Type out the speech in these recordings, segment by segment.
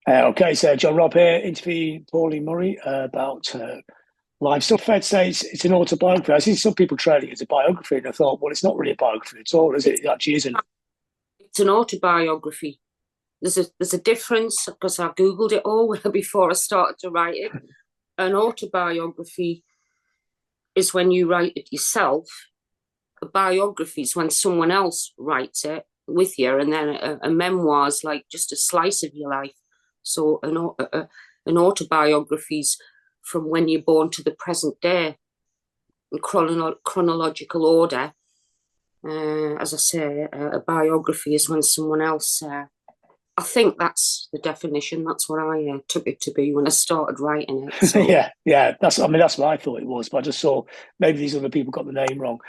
Okay, so John Robb here, interviewing Pauline Murray about life stuff. I'd say it's an autobiography. I see some people trading it as a biography, and I thought, well, it's not really a biography at all, is it? It actually isn't. It's an autobiography. There's a difference because I googled it all before I started to write it. An autobiography is when you write it yourself. A biography is when someone else writes it with you, and then a memoir is like just a slice of your life. So an autobiography is from when you're born to the present day in chronological order. As I say, a biography is when someone else. I think that's the definition. That's what I took it to be when I started writing it. So, Yeah. That's what I thought it was, but I just saw maybe these other people got the name wrong.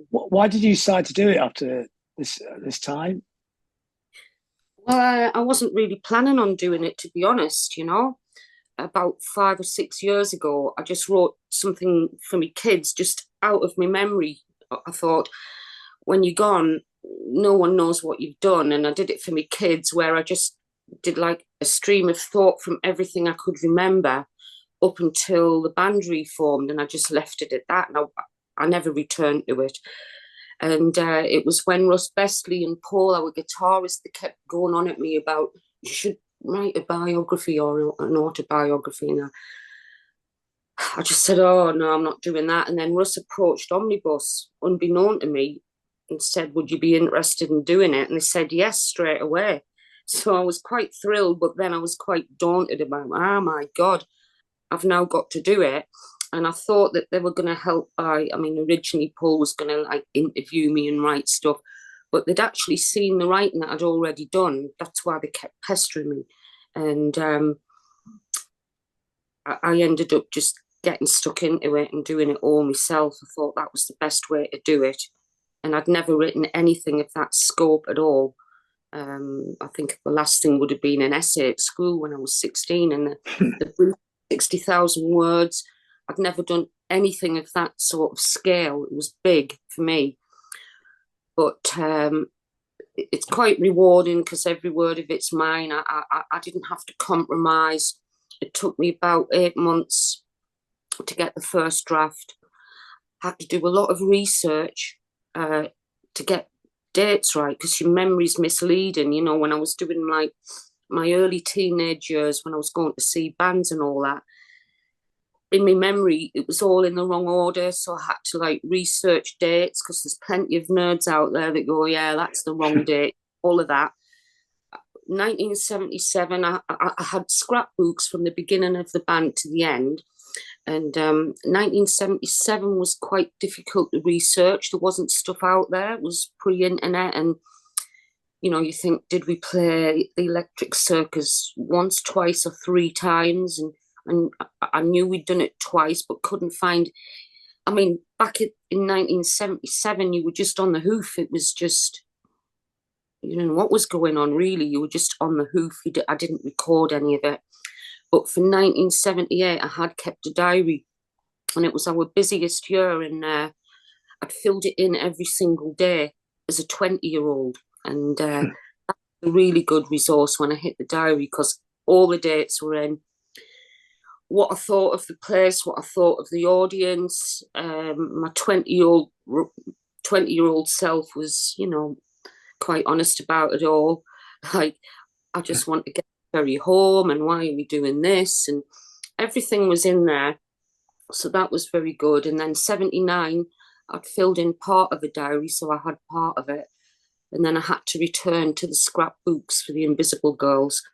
Why did you decide to do it after this time? well, I wasn't really planning on doing it, to be honest. About 5 or 6 years ago, I just wrote something for my kids, just out of my memory. I thought, when you're gone, no one knows what you've done. And I did it for my kids, where I just did like a stream of thought from everything I could remember up until the band reformed. And I just left it at that. And I never returned to it. And it was when Russ Besley and Paul, our guitarist, they kept going on at me about, you should write a biography or an autobiography. And I just said, oh, no, I'm not doing that. And then Russ approached Omnibus, unbeknown to me, and said, would you be interested in doing it? And they said yes straight away. So I was quite thrilled, but then I was quite daunted about, oh my God, I've now got to do it. And I thought that they were going to help originally Paul was going to like interview me and write stuff, but they'd actually seen the writing that I'd already done. That's why they kept pestering me. And I ended up just getting stuck into it and doing it all myself. I thought that was the best way to do it. And I'd never written anything of that scope at all. I think the last thing would have been an essay at school when I was 16, and the 60,000 words. I'd never done anything of that sort of scale. It was big for me. But it's quite rewarding because every word of it's mine. I didn't have to compromise. It took me about 8 months to get the first draft. I had to do a lot of research to get dates right, because your memory's misleading. When I was doing like my early teenage years, when I was going to see bands and all that, in my memory it was all in the wrong order, so I had to like research dates, because there's plenty of nerds out there that go, yeah, that's the wrong date, all of that. 1977, I had scrapbooks from the beginning of the band to the end. And 1977 was quite difficult to research. There wasn't stuff out there. It was pre-internet. And, you think, did we play the Electric Circus once, twice, or three times? And I knew we'd done it twice, but couldn't find... back in 1977, you were just on the hoof. It was just... You didn't know what was going on, really. You were just on the hoof. I didn't record any of it. But for 1978, I had kept a diary, and it was our busiest year, and I'd filled it in every single day as a 20-year-old. And that's a really good resource when I hit the diary, because all the dates were in, what I thought of the place, what I thought of the audience. My 20-year-old self was, quite honest about it all. Like, I just want to get very home, and why are we doing this, and everything was in there. So that was very good. And then 79, I'd filled in part of a diary, so I had part of it, and then I had to return to the scrapbooks for the Invisible Girls.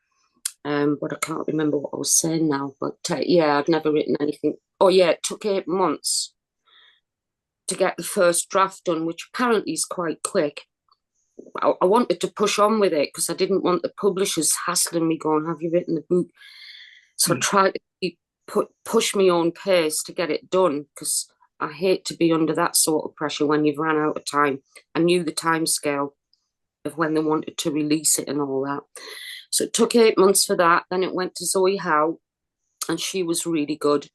But I can't remember what I was saying now. But yeah, I'd never written anything. Oh yeah, it took 8 months to get the first draft done, which apparently is quite quick. I wanted to push on with it because I didn't want the publishers hassling me, going, have you written the book? So I tried to push my own pace to get it done, because I hate to be under that sort of pressure when you've run out of time. I knew the time scale of when they wanted to release it and all that. So it took 8 months for that. Then it went to Zoe Howe, and she was really good.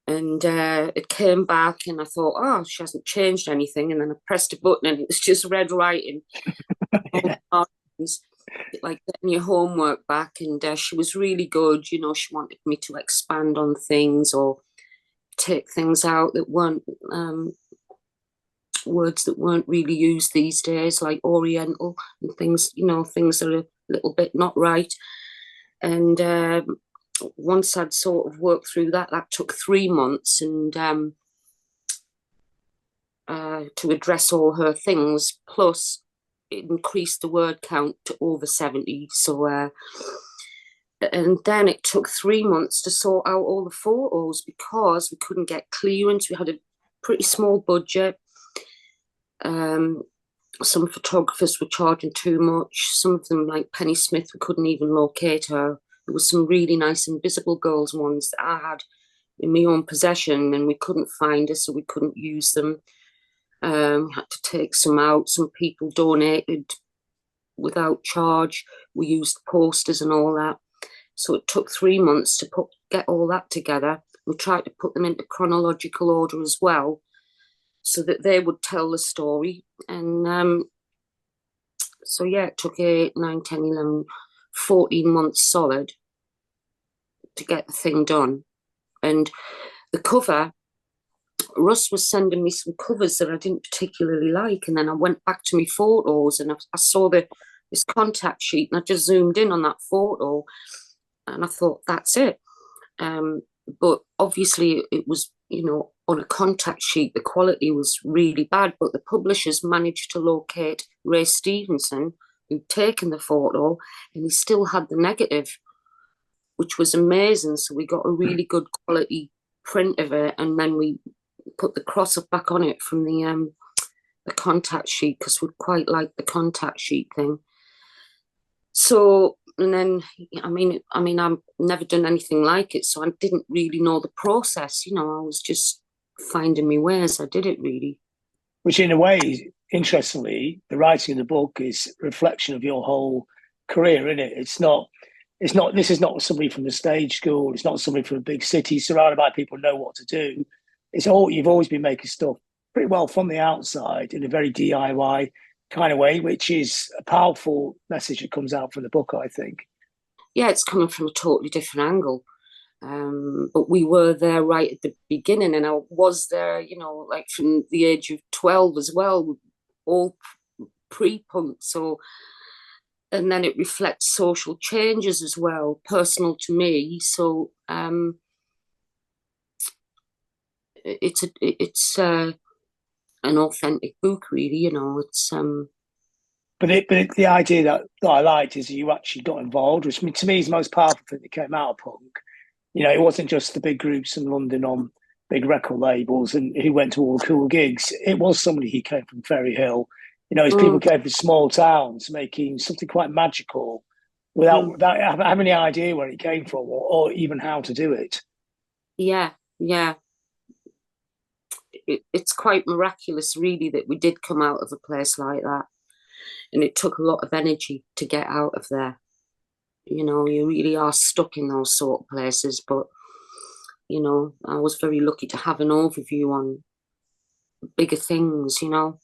And it came back, and I thought, oh, she hasn't changed anything. And then I pressed a button, and it was just red writing. Yeah. like getting your homework back, and she was really good. You know, she wanted me to expand on things or take things out that weren't words that weren't really used these days, like Oriental and things. You know, things that are a little bit not right. And once I'd sort of worked through that, that took 3 months, and to address all her things. Plus, it increased the word count to over 70. So, and then it took 3 months to sort out all the photos because we couldn't get clearance. We had a pretty small budget. Some photographers were charging too much. Some of them, like Penny Smith, we couldn't even locate her. There was some really nice Invisible Girls ones that I had in my own possession, and we couldn't find her, so we couldn't use them. We had to take some out. Some people donated without charge. We used posters and all that. So it took 3 months to get all that together. We tried to put them into chronological order as well, so that they would tell the story. And so, yeah, it took 8, 9, 10, 11, 14 months solid to get the thing done. And the cover, Russ was sending me some covers that I didn't particularly like. And then I went back to my photos and I saw this contact sheet, and I just zoomed in on that photo and I thought, that's it. But obviously it was, you know, on a contact sheet, the quality was really bad, but the publishers managed to locate Ray Stevenson, who'd taken the photo, and he still had the negative, which was amazing. So we got a really good quality print of it, and then we put the cross up back on it from the contact sheet because we quite like the contact sheet thing. So, and then I mean I've never done anything like it, so I didn't really know the process. You know, I was just finding my way as I did it, really. Which, in a way, interestingly, the writing of the book is a reflection of your whole career, isn't it? It's not. This is not somebody from the stage school. It's not somebody from a big city surrounded by people who know what to do. It's all you've always been making stuff pretty well from the outside in a very DIY kind of way, which is a powerful message that comes out from the book, I think. Yeah, it's coming from a totally different angle. But we were there right at the beginning, and I was there, you know, like from the age of 12 as well, all pre-punk. So, and then it reflects social changes as well, personal to me. So, it's an authentic book, really. You know, it's But the idea that I liked is you actually got involved, which, I mean, to me is the most powerful thing that came out of punk. You know, it wasn't just the big groups in London on big record labels and who went to all the cool gigs. It was somebody who came from Ferry Hill. You know, his people came from small towns, making something quite magical without having any idea where it came from or even how to do it. Yeah, yeah. It's quite miraculous, really, that we did come out of a place like that. And it took a lot of energy to get out of there. You know, you really are stuck in those sort of places. But, you know, I was very lucky to have an overview on bigger things, you know.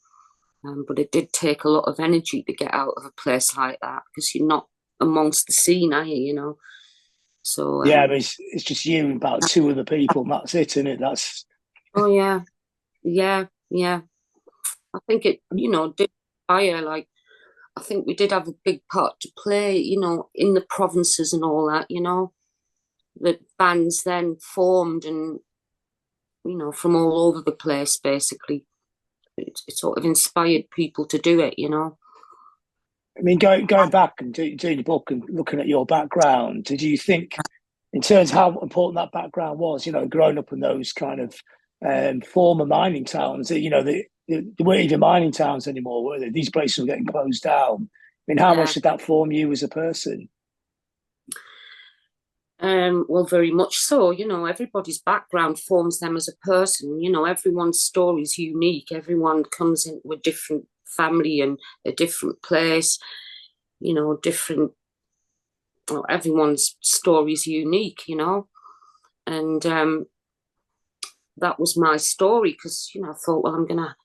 But it did take a lot of energy to get out of a place like that because you're not amongst the scene, are you, you know? So, yeah, I mean, it's just you and about two other people, and that's it, isn't it? That's. Oh, yeah. Yeah, yeah. I think it, you know, did fire. Like, I think we did have a big part to play, you know, in the provinces and all that, you know. The bands then formed and, you know, from all over the place, basically. It sort of inspired people to do it, you know. I mean, going back and doing the book and looking at your background, did you think, in terms of how important that background was, you know, growing up in those kind of former mining towns, that, you know, they weren't even mining towns anymore, were they? These places were getting closed down. I mean, how much did that form you as a person? Well, very much so. You know, everybody's background forms them as a person. You know, everyone's story is unique. Everyone comes in with different family and a different place. You know, different. Well, everyone's story is unique. You know, and that was my story because, you know, I thought, well, I'm gonna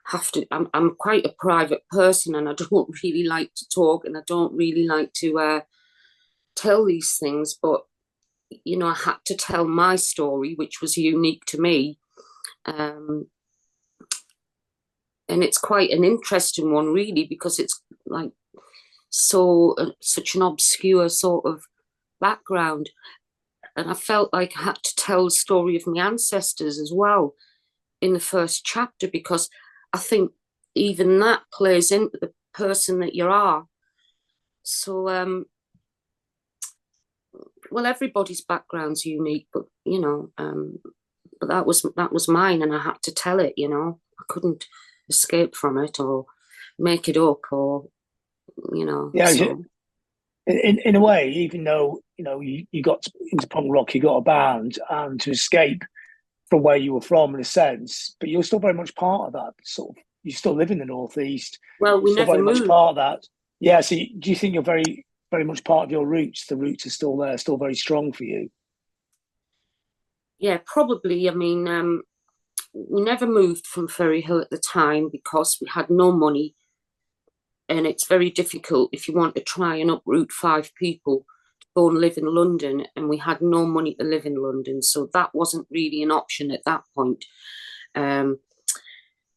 have to. I'm quite a private person, and I don't really like to talk, and I don't really like to tell these things. But I had to tell my story, which was unique to me, um, and it's quite an interesting one, really, because it's like such an obscure sort of background, and I felt like I had to tell the story of my ancestors as well in the first chapter, because I think even that plays into the person that you are. So, well, everybody's background's unique, but but that was mine, and I had to tell it. I couldn't escape from it or make it up, or Yeah, So in a way, even though you got into punk rock, you got a band, and to escape from where you were from, in a sense, but you're still very much part of that sort of. You still live in the northeast, well, we still never very much moved. part of that. Yeah. So, do you think you're very much part of your roots? The roots are still there, still very strong for you. Yeah, probably. I mean, we never moved from Ferry Hill at the time because we had no money, and it's very difficult if you want to try and uproot 5 people to go and live in London, and we had no money to live in London, so that wasn't really an option at that point. Um,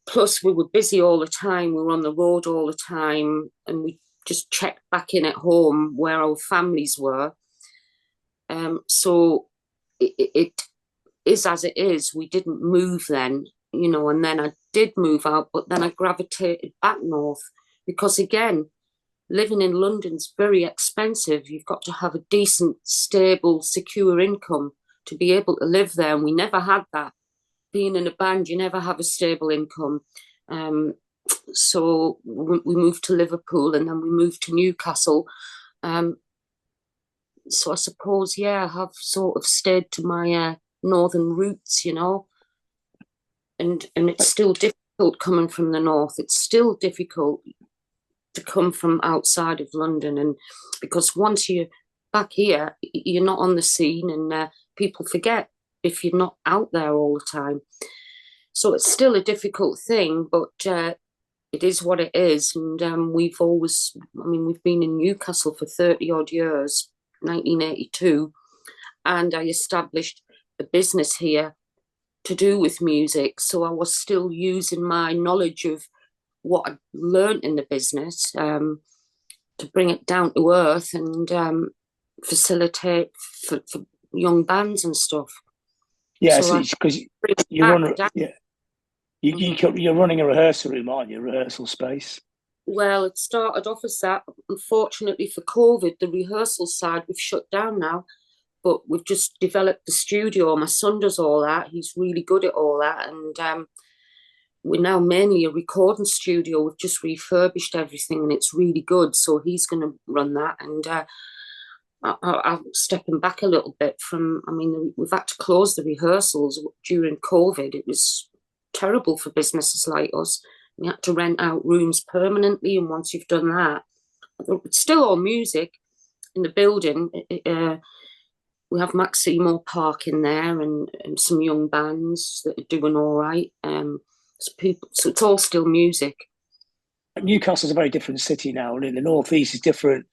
Plus, we were busy all the time. We were on the road all the time, and we just checked back in at home where our families were. So it is as it is. We didn't move then, and then I did move out, but then I gravitated back north because, again, living in London's very expensive. You've got to have a decent, stable, secure income to be able to live there, and we never had that. Being in a band, you never have a stable income. So we moved to Liverpool, and then we moved to Newcastle. So I suppose, yeah, I have sort of stayed to my northern roots, and it's still difficult coming from the north. It's still difficult to come from outside of London, and because once you're back here, you're not on the scene, and people forget if you're not out there all the time. So it's still a difficult thing, but it is what it is. And we've been in Newcastle for 30 odd years, 1982, and I established a business here to do with music. So I was still using my knowledge of what I learned in the business to bring it down to earth and facilitate for young bands and stuff. Yeah, so because you run, yeah, you're running a rehearsal room, aren't you? A rehearsal space. Well, it started off as that. Unfortunately for COVID, the rehearsal side we've shut down now, but we've just developed the studio. My son does all that. He's really good at all that. And we're now mainly a recording studio. We've just refurbished everything and it's really good. So he's going to run that. And I'm stepping back a little bit from, we've had to close the rehearsals during COVID. It was terrible for businesses like us. We had to rent out rooms permanently. And once you've done that, it's still all music in the building. We have Maximo Park in there and some young bands that are doing all right. So it's all still music. Newcastle's a very different city now, and in the northeast is different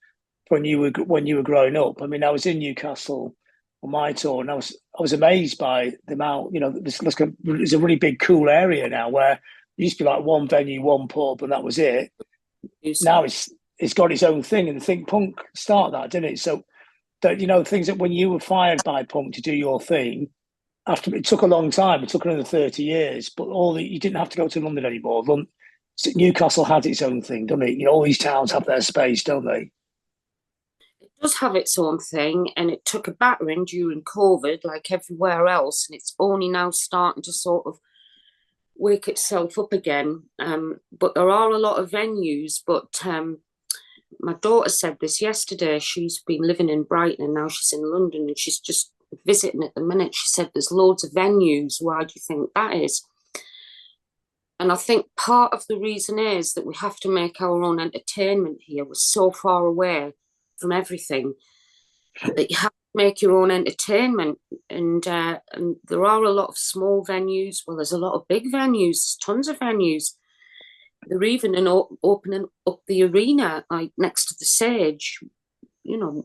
when you were growing up. I mean, I was in Newcastle on my tour, and I was amazed by the amount. There's a really big, cool area now where it used to be like one venue, one pub, and that was it. Now it's got its own thing, and I think punk started that, didn't it? So that things that when you were fired by punk to do your thing, after it took a long time, it took another 30 years, but you didn't have to go to London anymore. Newcastle had its own thing, doesn't it? All these towns have their space, don't they? It does have its own thing, and it took a battering during COVID, like everywhere else, and it's only now starting to sort of wake itself up again. But there are a lot of venues, but my daughter said this yesterday. She's been living in Brighton and now she's in London and she's just visiting at the minute. She said there's loads of venues. Why do you think that is? And I think part of the reason is that we have to make our own entertainment here. We're so far away from everything that you have to make your own entertainment. And there are a lot of small venues. Well, there's a lot of big venues, tons of venues. they're even opening up the arena, like next to the Sage,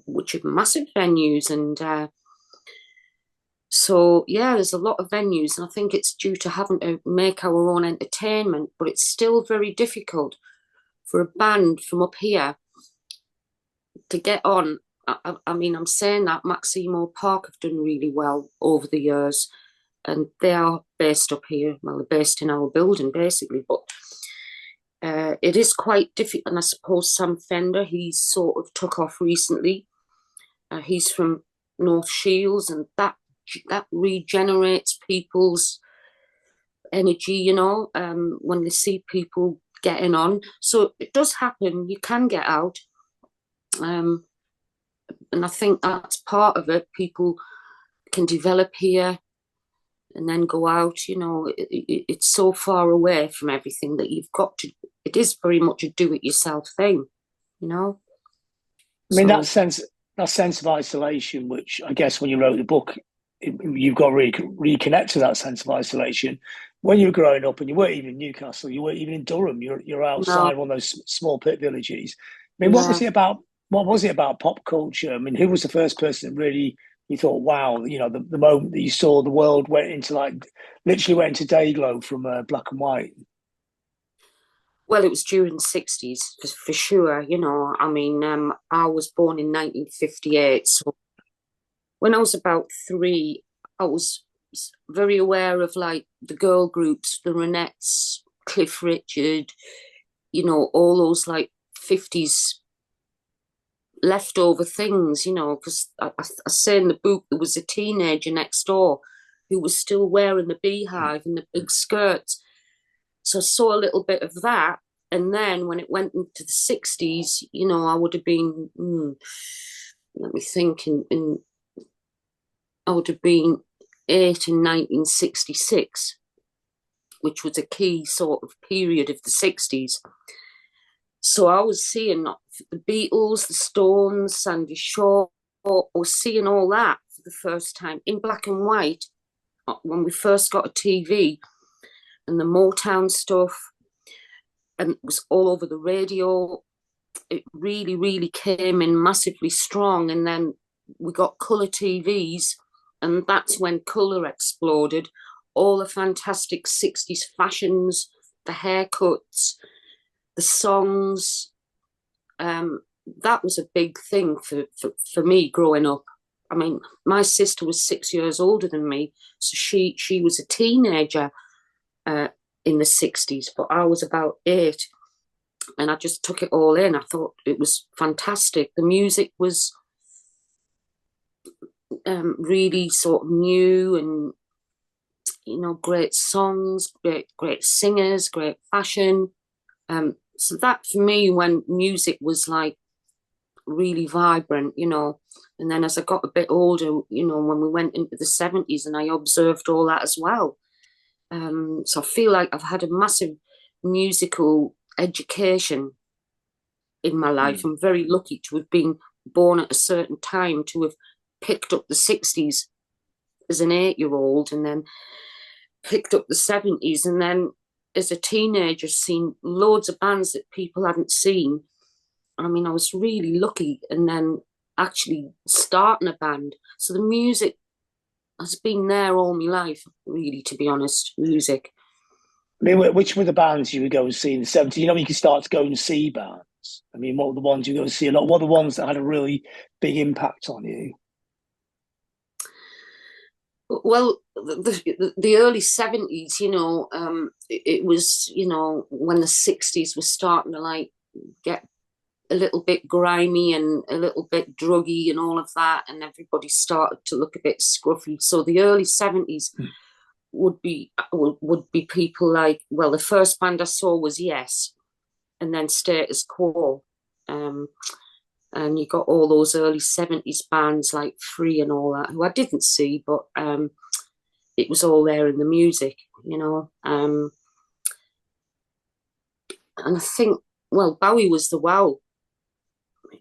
which are massive venues. And so, yeah, there's a lot of venues. And I think it's due to having to make our own entertainment, but it's still very difficult for a band from up here to get on. I mean, I'm saying that Maximo Park have done really well over the years, and they are based up here. Well, they're based in our building, basically, but it is quite difficult. And I suppose Sam Fender, he's sort of took off recently. He's from North Shields, and that regenerates people's energy, when they see people getting on. So it does happen. You can get out. And I think that's part of it. People can develop here and then go out. It's so far away from everything that you've got to. It is very much a do-it-yourself thing, I mean, that sense of isolation, which I guess when you wrote the book, you've got to reconnect to that sense of isolation. When you were growing up, and you weren't even in Newcastle, you weren't even in Durham. You're outside one of those small pit villages. I mean, what was it about? What was it about pop culture? I mean, who was the first person that really you thought, wow, the moment that you saw the world literally went into day glow from black and white? Well, it was during the 60s for sure. I mean, I was born in 1958. So when I was about 3, I was very aware of like the girl groups, the Ronettes, Cliff Richard, all those like 50s leftover things, because I say in the book there was a teenager next door who was still wearing the beehive and the big skirts. So I saw a little bit of that. And then when it went into the 60s, I would have been, let me think, I would have been 8 in 1966, which was a key sort of period of the 60s. So I was seeing the Beatles, the Stones, Sandy Shaw, or seeing all that for the first time in black and white when we first got a TV, and the Motown stuff, and it was all over the radio. It really, really came in massively strong. And then we got colour TVs, and that's when colour exploded. All the fantastic 60s fashions, the haircuts, the songs. That was a big thing for me growing up. I mean, my sister was 6 years older than me, so she was a teenager in the 60s, but I was about 8, and I just took it all in. I thought it was fantastic. The music was really sort of new, and great songs, great singers, great fashion. So that for me, when music was like really vibrant, and then as I got a bit older, when we went into the 70s, and I observed all that as well. So I feel like I've had a massive musical education in my life. I'm very lucky to have been born at a certain time, to have picked up the 60s as an 8-year-old, and then picked up the 70s, and then as a teenager seen loads of bands that people hadn't seen. I mean, I was really lucky, and then actually starting a band. So the music has been there all my life, really, to be honest, music. I mean, which were the bands you would go and see in the 70s? You can start to go and see bands. I mean, what were the ones you go and see a lot? What are the ones that had a really big impact on you? Well, the early 70s, it was, when the 60s was starting to like get a little bit grimy and a little bit druggy and all of that, and everybody started to look a bit scruffy. So the early 70s would be people like, well, the first band I saw was Yes, and then Status Quo. And you got all those early 70s bands like Free and all that, who I didn't see, but it was all there in the music, And I think, well, Bowie was the wow.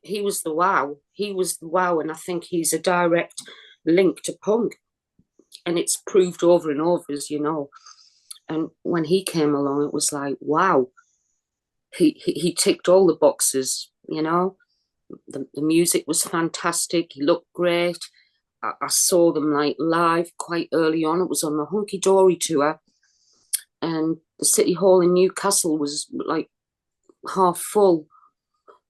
He was the wow. And I think he's a direct link to punk. And it's proved over and over, as you know. And when he came along, it was like, wow. he ticked all the boxes, you know. The music was fantastic. He looked great. I saw them like live quite early on. It was on the Hunky Dory tour, and the City Hall in Newcastle was like half full.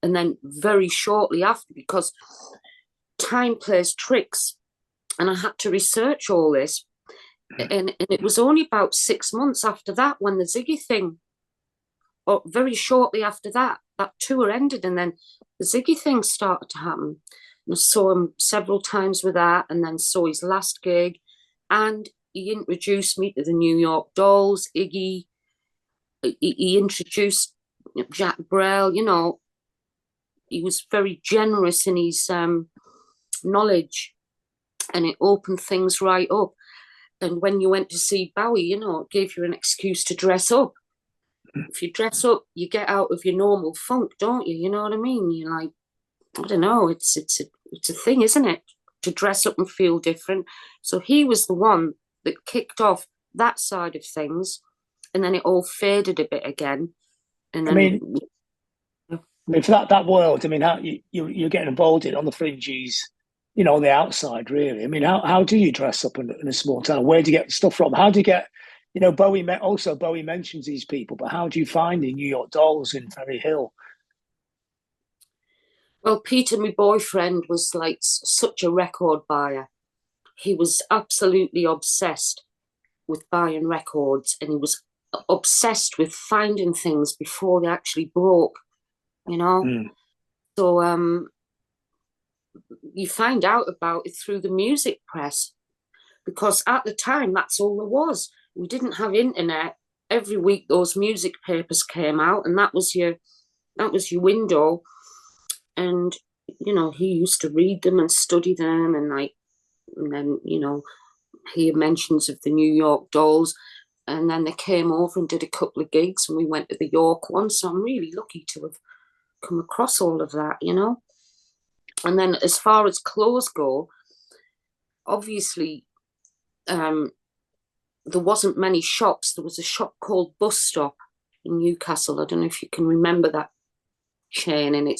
And then very shortly after, because time plays tricks, and I had to research all this, and it was only about 6 months after that when the Ziggy thing, or very shortly after that, that tour ended, and then the Ziggy thing started to happen. And I saw him several times with that, and then saw his last gig, and he introduced me to the New York Dolls, Iggy. He introduced Jack Brel, you know. He was very generous in his knowledge, and it opened things right up. And when you went to see Bowie, you know, it gave you an excuse to dress up. If you dress up, you get out of your normal funk, don't you? You know what I mean? You're like, I don't know, it's a thing, isn't it? To dress up and feel different. So he was the one that kicked off that side of things, and then it all faded a bit again. And then, I mean, for that world, I mean, how you're getting involved in on the fringes, you know, on the outside, really. I mean, how do you dress up in a small town? Where do you get stuff from? How do you get, you know, Bowie mentions these people, but how do you find the New York Dolls in Ferry Hill? well, Peter, my boyfriend, was like such a record buyer. He was absolutely obsessed with buying records, and he was obsessed with finding things before they actually broke, you know. So you find out about it through the music press, because at the time that's all there was. We didn't have internet. Every week those music papers came out, and that was your window. And you know, he used to read them and study them, and then you know, hear mentions of the New York Dolls. And then they came over and did a couple of gigs, and we went to the York one. So I'm really lucky to have come across all of that, you know. And then as far as clothes go, obviously, there wasn't many shops. There was a shop called Bus Stop in Newcastle. I don't know if you can remember that chain, and it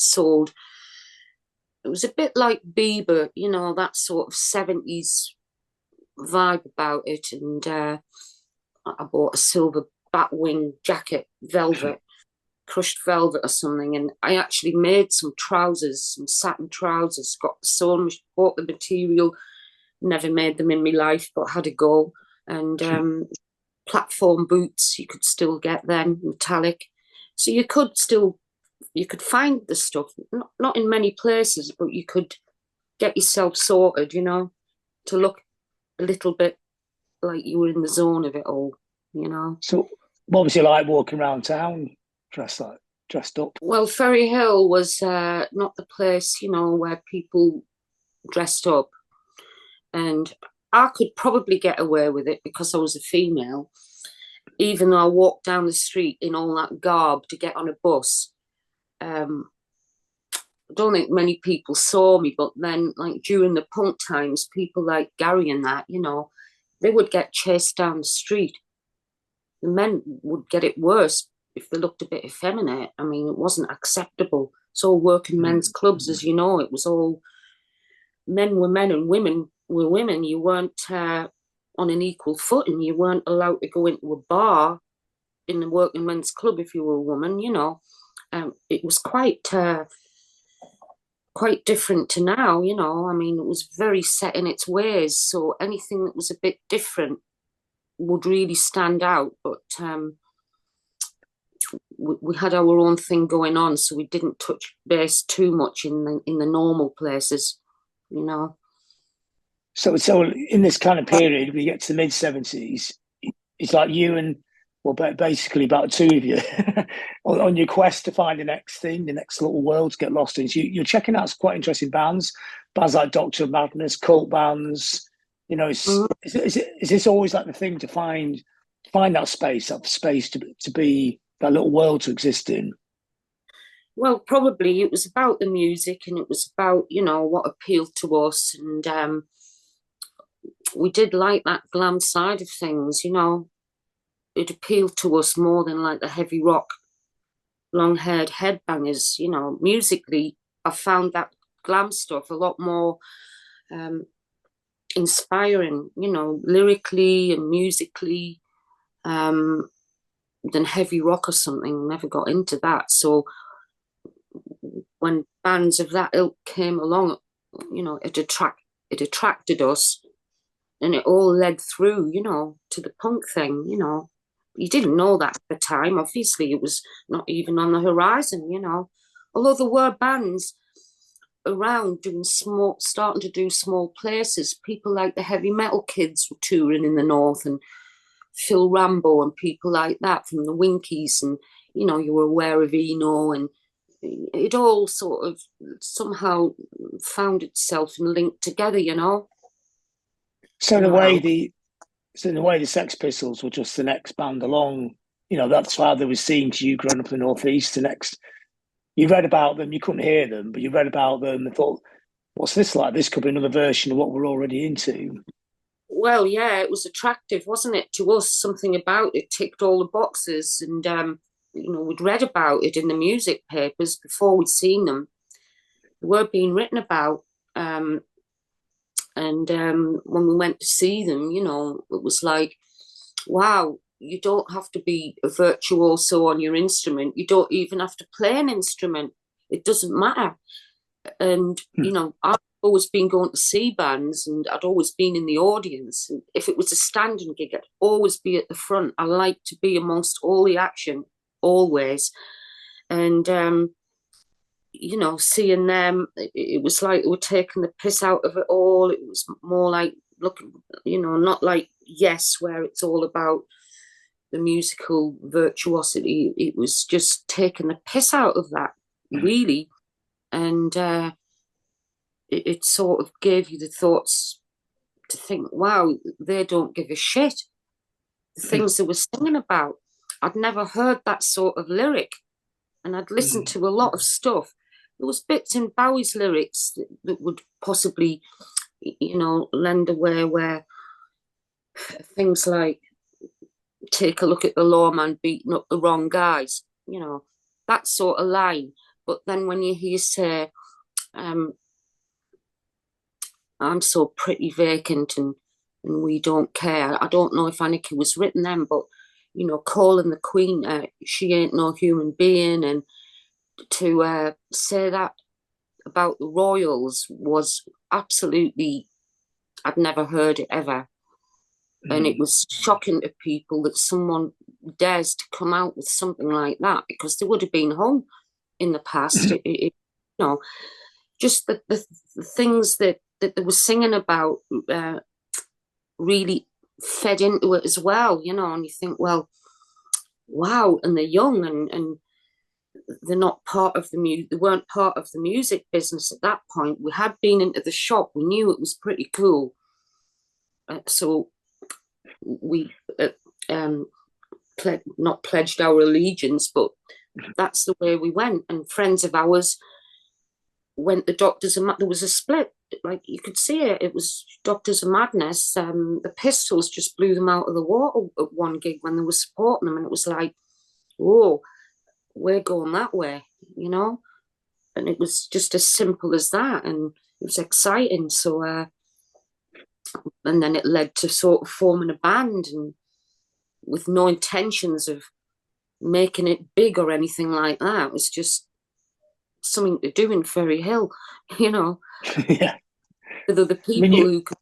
was a bit like Bieber, you know, that sort of 70s vibe about it. And I bought a silver batwing jacket, velvet, crushed velvet or something, and I actually made some trousers, some satin trousers, got sewn, bought the material, never made them in my life, but had a go. And platform boots, you could still get them, metallic. So you could find the stuff, not in many places, but you could get yourself sorted, you know, to look a little bit like you were in the zone of it all, you know. So what was it like walking around town dressed up? Well, Ferry Hill was not the place, you know, where people dressed up. And I could probably get away with it because I was a female, even though I walked down the street in all that garb to get on a bus. I don't think many people saw me, but then, like during the punk times, people like Gary and that, you know, they would get chased down the street. The men would get it worse if they looked a bit effeminate. I mean, it wasn't acceptable. It's all working men's clubs, as you know. It was all men were men and women were women. You weren't on an equal footing. You weren't allowed to go into a bar in the working men's club if you were a woman, you know. It was quite different to now, you know. I mean, it was very set in its ways. So anything that was a bit different would really stand out. But we had our own thing going on, so we didn't touch base too much in the normal places, you know. So in this kind of period, we get to the mid-70s, it's like you and, well, basically about two of you on your quest to find the next thing, the next little world to get lost in. So you're checking out some quite interesting bands like Doctor Madness, cult bands. You know, is this always like the thing to find that space to be that little world to exist in? Well, probably it was about the music, and it was about, you know, what appealed to us. And we did like that glam side of things, you know. It appealed to us more than like the heavy rock long-haired headbangers. You know, musically, I found that glam stuff a lot more inspiring, you know, lyrically and musically, than heavy rock or something. Never got into that. So when bands of that ilk came along, you know, it attracted us, and it all led through, you know, to the punk thing. You know, you didn't know that at the time. Obviously, it was not even on the horizon. You know, although there were bands around starting to do small places. People like the Heavy Metal Kids were touring in the north, and Phil Rambo and people like that from the Winkies, and you know, you were aware of Eno, and it all sort of somehow found itself and linked together, you know. So in You a know way, how, the Sex Pistols were just the next band along. You know, that's how they were seen to you growing up in the Northeast. The next, you read about them, you couldn't hear them, but you read about them and thought, what's this like? This could be another version of what we're already into. well, yeah, it was attractive, wasn't it, to us? Something about it ticked all the boxes, and you know, we'd read about it in the music papers before we'd seen them. They were being written about. And when we went to see them, you know, it was like, wow, you don't have to be a virtuoso on your instrument. You don't even have to play an instrument. It doesn't matter. And, you know, I've always been going to see bands, and I'd always been in the audience. And if it was a standing gig, I'd always be at the front. I like to be amongst all the action, always. And, you know, seeing them, it was like they were taking the piss out of it all. It was more like, look, you know, not like Yes, where it's all about the musical virtuosity. It was just taking the piss out of that, really. And it sort of gave you the thoughts to think, wow, they don't give a shit. The things they were singing about, I'd never heard that sort of lyric. And I'd listened to a lot of stuff. There was bits in Bowie's lyrics that would possibly, you know, lend away, where things like, take a look at the lawman beating up the wrong guys, you know, that sort of line. But then when you hear say, I'm so pretty vacant, and we don't care. I don't know if Anarchy was written then, but, you know, calling the Queen, she ain't no human being, and to say that about the royals was absolutely, I'd never heard it ever. And it was shocking to people that someone dares to come out with something like that, because they would have been hung in the past. You know, just the things that they were singing about really fed into it as well, you know, and you think, well, wow, and they're young, and they're not part of they weren't part of the music business at that point. We had been into the shop, we knew it was pretty cool. So we not pledged our allegiance, but that's the way we went. And friends of ours went the Doctors of there was a split, like you could see it. It was Doctors of Madness. The Pistols just blew them out of the water at one gig when they were supporting them, and it was like, whoa, we're going that way, you know. And it was just as simple as that, and it was exciting. So and then it led to sort of forming a band, and with no intentions of making it big or anything like that. It was just something to do in Ferry Hill, you know. Yeah. With other I mean, people who could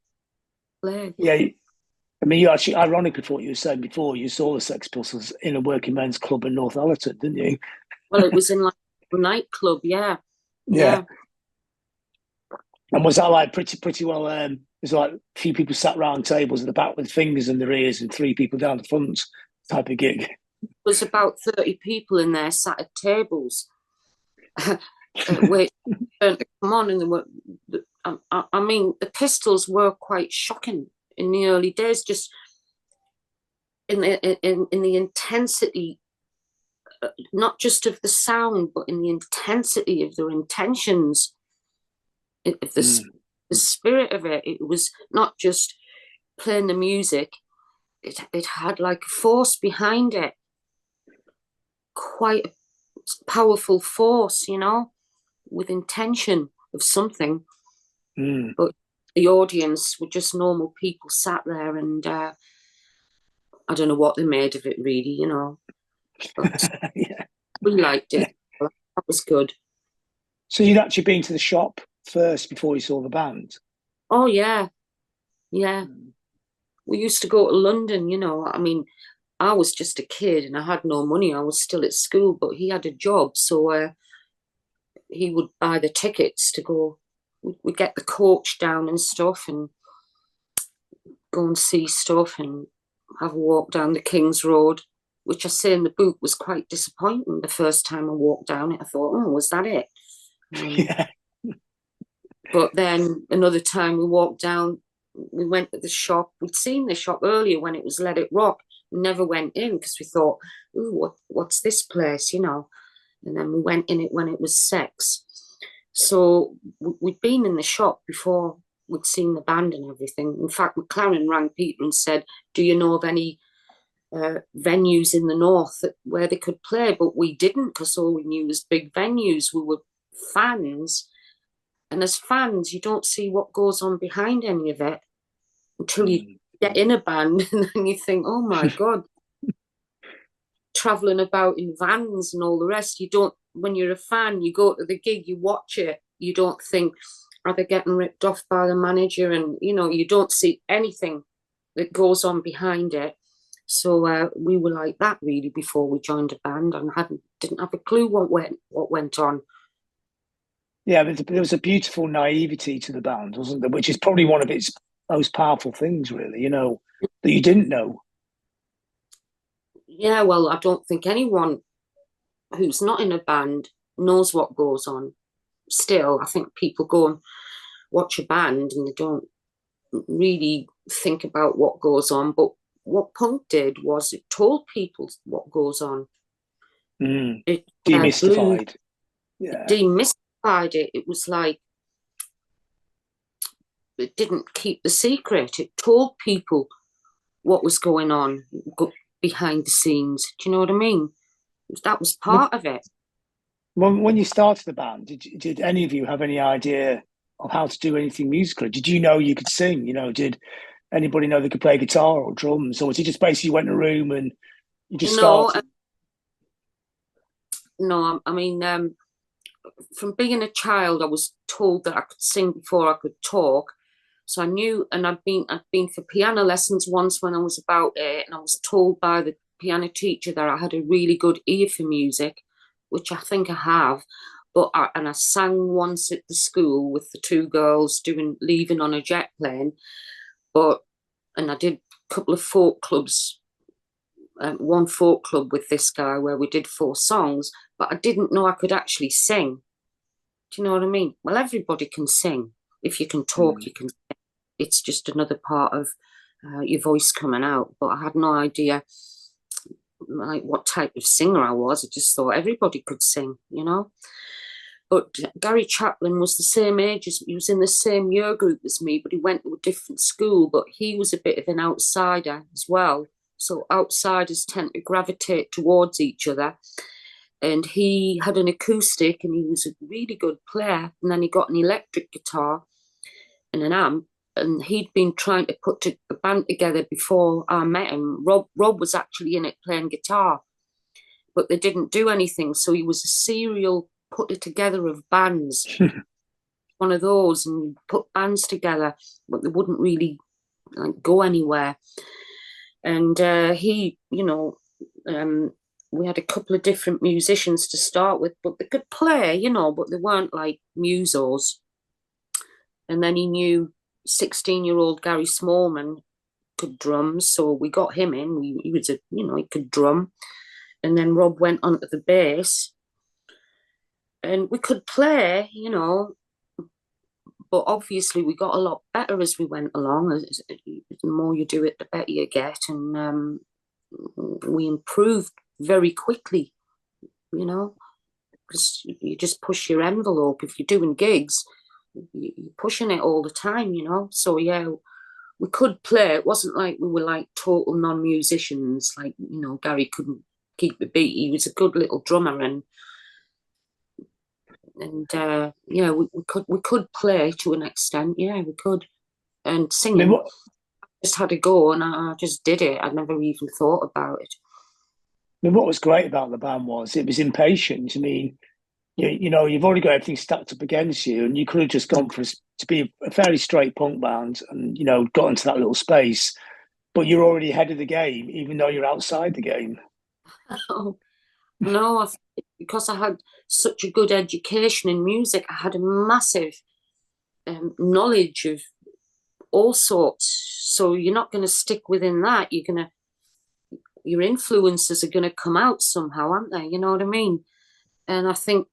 play. yeah, I mean, you actually, ironically, what you were saying before, you saw the Sex Pistols in a working men's club in Northallerton, didn't you? Well, it was in like a nightclub, yeah. Yeah. And was that like pretty well? There's like a few people sat round tables at the back with fingers in their ears, and three people down the front type of gig. There was about 30 people in there sat at tables, waiting to come on, and they were. I mean, the Pistols were quite shocking in the early days, just in the intensity, not just of the sound, but in the intensity of their intentions, of the spirit of it. It was not just playing the music; it had like a force behind it. Quite powerful force, with intention of something. Mm. But the audience were just normal people sat there, and I don't know what they made of it, really. But Yeah. we liked it. That was good. So you'd actually been to the shop first before you saw the band? Oh yeah, yeah. Mm. We used to go to London. I mean, I was just a kid and I had no money. I was still at school, but he had a job, so he would buy the tickets to go. We'd get the coach down and stuff, and go and see stuff, and have a walk down the King's Road, which I say in the book was quite disappointing. The first time I walked down it, I thought, oh, was that it? Yeah. But then another time we walked down, we went to the shop. We'd seen the shop earlier when it was Let It Rock. We never went in because we thought, ooh, what's this place? And then we went in it when it was Sex. So we'd been in the shop before we'd seen the band and everything. In fact, McLaren rang Peter and said, do you know of any venues in the north where they could play? But we didn't, because all we knew was big venues. We were fans. And as fans, you don't see what goes on behind any of it until you get in a band, and then you think, oh my God, traveling about in vans and all the rest. You don't, when you're a fan, you go to the gig, you watch it, you don't think, are they getting ripped off by the manager? And, you don't see anything that goes on behind it. So we were like that really before we joined a band, and didn't have a clue what went on. Yeah, but there was a beautiful naivety to the band, wasn't there? Which is probably one of its most powerful things, really, that you didn't know. Yeah, well, I don't think anyone who's not in a band knows what goes on. Still, I think people go and watch a band and they don't really think about what goes on. But what punk did was it told people what goes on. Mm. It Demystified. Yeah. demystified it. It was like it didn't keep the secret. It told people what was going on behind the scenes. Do you know what I mean? That was part of it. When you started the band, did any of you have any idea of how to do anything musically? Did you know you could sing? Did anybody know they could play guitar or drums? Or was it just basically you went in a room and you just started? No, I mean, from being a child, I was told that I could sing before I could talk. So I knew, and I'd been for piano lessons once when I was about 8, and I was told by the piano teacher that I had a really good ear for music, which I think I have. But I sang once at the school with the 2 girls doing Leaving on a Jet Plane. And I did a couple of folk clubs, one folk club with this guy where we did 4 songs, but I didn't know I could actually sing. Do you know what I mean? Well, everybody can sing. If you can talk, you can sing. It's just another part of your voice coming out. But I had no idea like what type of singer I was. I just thought everybody could sing. But Gary Chaplin was the same age as he was in the same year group as me, but he went to a different school. But he was a bit of an outsider as well. So outsiders tend to gravitate towards each other. And he had an acoustic and he was a really good player. And then he got an electric guitar and an amp. And he'd been trying to put a band together before I met him. Robb was actually in it playing guitar, but they didn't do anything. So he was a serial putter together of bands, one of those, and put bands together, but they wouldn't really go anywhere. And we had a couple of different musicians to start with, but they could play, but they weren't like musos. And then he knew 16-year-old Gary Smallman could drum, so we got him in. He was he could drum. And then Robb went onto the bass, and we could play, but obviously we got a lot better as we went along. The more you do it, the better you get, and we improved very quickly, because you just push your envelope. If you're doing gigs, you're pushing it all the time, So yeah, we could play. It wasn't like we were like total non-musicians. Like Gary couldn't keep the beat. He was a good little drummer, and And yeah, we could play to an extent. Yeah, we could. And I mean, singing, just had a go, and I just did it. I never even thought about it. what was great about the band was it was impatient. I mean, you've already got everything stacked up against you, and you could have just gone for to be a fairly straight punk band, and got into that little space. But you're already ahead of the game, even though you're outside the game. No, because I had such a good education in music, I had a massive knowledge of all sorts. So you're not going to stick within that. Your influences are going to come out somehow, aren't they? You know what I mean? And I think,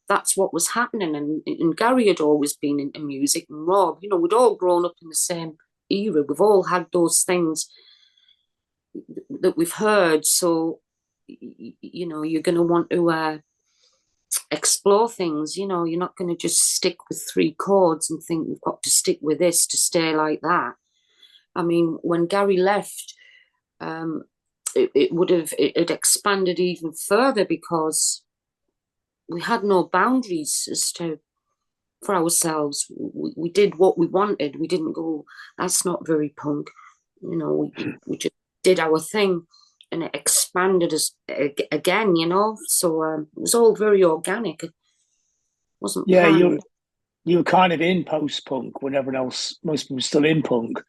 that's what was happening. And Gary had always been into music, and Rob, we'd all grown up in the same era. We've all had those things that we've heard. So, you're going to want to explore things. You're not going to just stick with three chords and think we've got to stick with this to stay like that. I mean, when Gary left, it expanded even further because we had no boundaries for ourselves. We did what we wanted. We didn't go, that's not very punk. We just did our thing, and it expanded us again, So it was all very organic. It wasn't Yeah, planned. you were kind of in post punk when everyone else, most people were still in punk.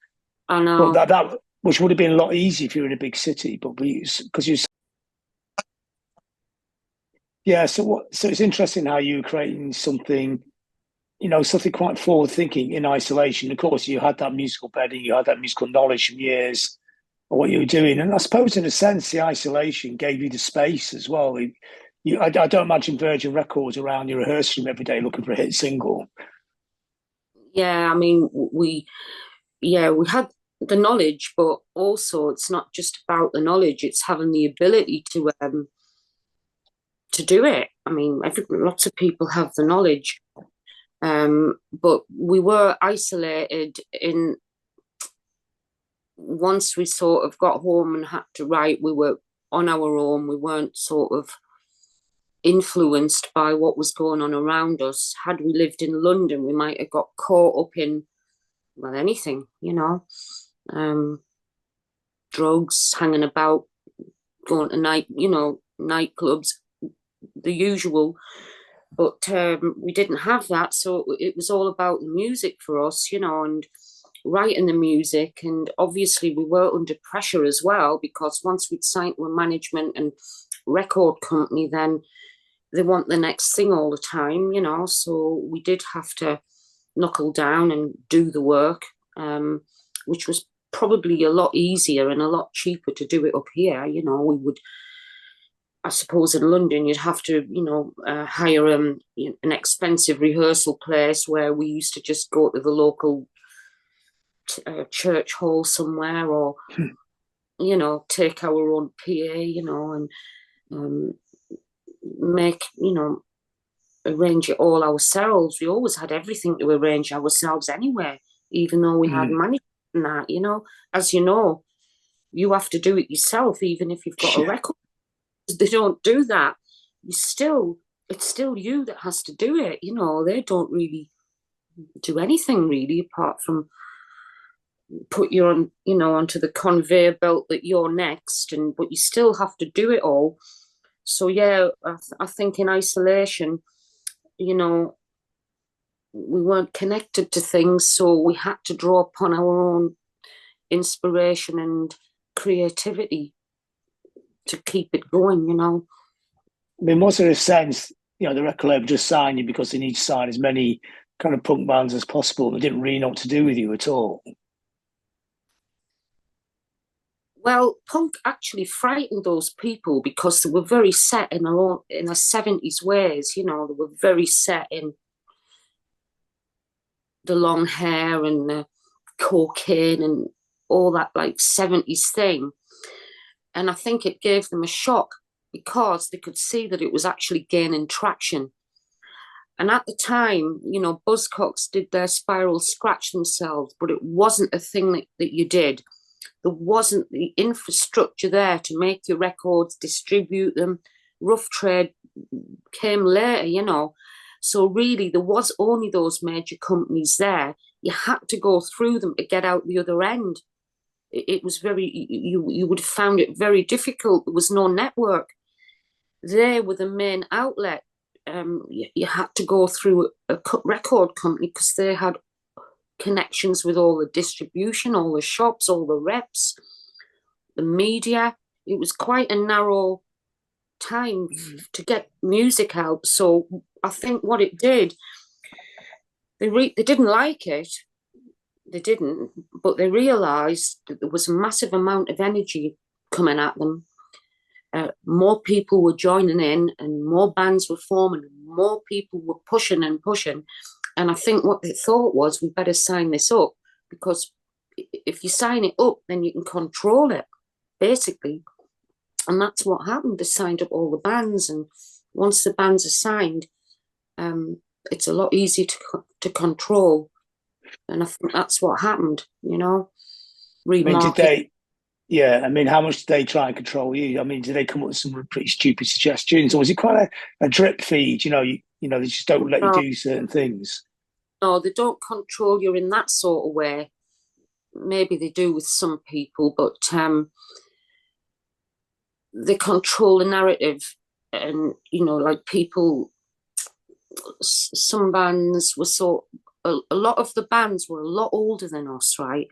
I But know. that which would have been a lot easier if you were in a big city. But because you, yeah. So it's interesting how you were creating something, something quite forward thinking in isolation. Of course, you had that musical bedding, you had that musical knowledge from years of what you were doing, and I suppose in a sense, the isolation gave you the space as well. I don't imagine Virgin Records around your rehearsal room every day looking for a hit single. Yeah, I mean, we had the knowledge, but also it's not just about the knowledge; it's having the ability to do it. I mean, lots of people have the knowledge, but we were isolated in once we sort of got home and had to write, we were on our own. We weren't sort of influenced by what was going on around us. Had we lived in London, we might have got caught up in, well, anything, drugs, hanging about, going to nightclubs, the usual. But we didn't have that, so it was all about the music for us, and writing the music. And obviously we were under pressure as well, because once we'd signed with management and record company, then they want the next thing all the time, so we did have to knuckle down and do the work, which was probably a lot easier and a lot cheaper to do it up here. We would, I suppose in London, you'd have to, hire an expensive rehearsal place, where we used to just go to the local church hall somewhere, or, take our own PA, and make, arrange it all ourselves. We always had everything to arrange ourselves anyway, even though we had management and that, as you have to do it yourself, even if you've got a record. They don't do that. It's still you that has to do it. They don't really do anything really, apart from put you on, onto the conveyor belt that you're next, but you still have to do it all. So yeah, I think in isolation, we weren't connected to things, so we had to draw upon our own inspiration and creativity to keep it going. I mean, was there a sense, the record label just signed you because they need to sign as many kind of punk bands as possible? They didn't really know what to do with you at all. Well, punk actually frightened those people, because they were very set in their 70s ways. They were very set in the long hair and the cocaine and all that, like, 70s thing. And I think it gave them a shock, because they could see that it was actually gaining traction. And at the time, Buzzcocks did their Spiral Scratch themselves, but it wasn't a thing that you did. There wasn't the infrastructure there to make your records, distribute them. Rough Trade came later, So really, there was only those major companies there. You had to go through them to get out the other end. It was you would have found it very difficult. There was no network. They were the main outlet. You had to go through a record company because they had connections with all the distribution, all the shops, all the reps, the media. It was quite a narrow time to get music out. So I think what it did, they didn't like it. They didn't, but they realised that there was a massive amount of energy coming at them. More people were joining in and more bands were forming and more people were pushing and pushing. And I think what they thought was, we better sign this up, because if you sign it up, then you can control it, basically. And that's what happened. They signed up all the bands, and once the bands are signed, it's a lot easier to control. And I think that's what happened, you know. I mean, how much did they try and control you? I mean, did they come up with some pretty stupid suggestions, or was it quite a drip feed? You know, they just don't let you do certain things. No, they don't control you in that sort of way. Maybe they do with some people, but they control the narrative. And, you know, like people, some bands were a lot of the bands were a lot older than us, right?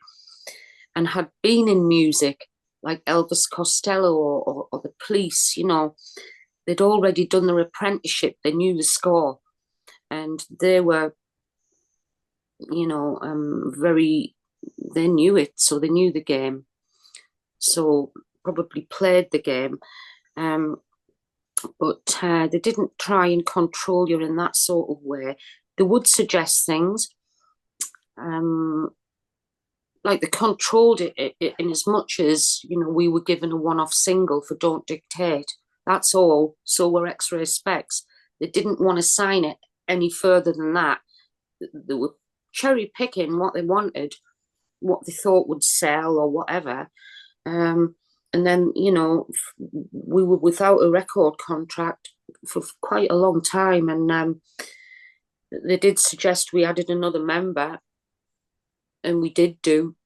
And had been in music, like Elvis Costello or the Police, you know. They'd already done their apprenticeship. They knew the score. And they were, you know, they knew it. So they knew the game. So probably played the game. But they didn't try and control you in that sort of way. They would suggest things. Like they controlled it in as much as, you know, we were given a one-off single for Don't Dictate. That's all. So were X-Ray Specs. They didn't want to sign it any further than that. They were cherry picking what they wanted, what they thought would sell or whatever. And then, you know, we were without a record contract for quite a long time. And they did suggest we added another member, and we did do.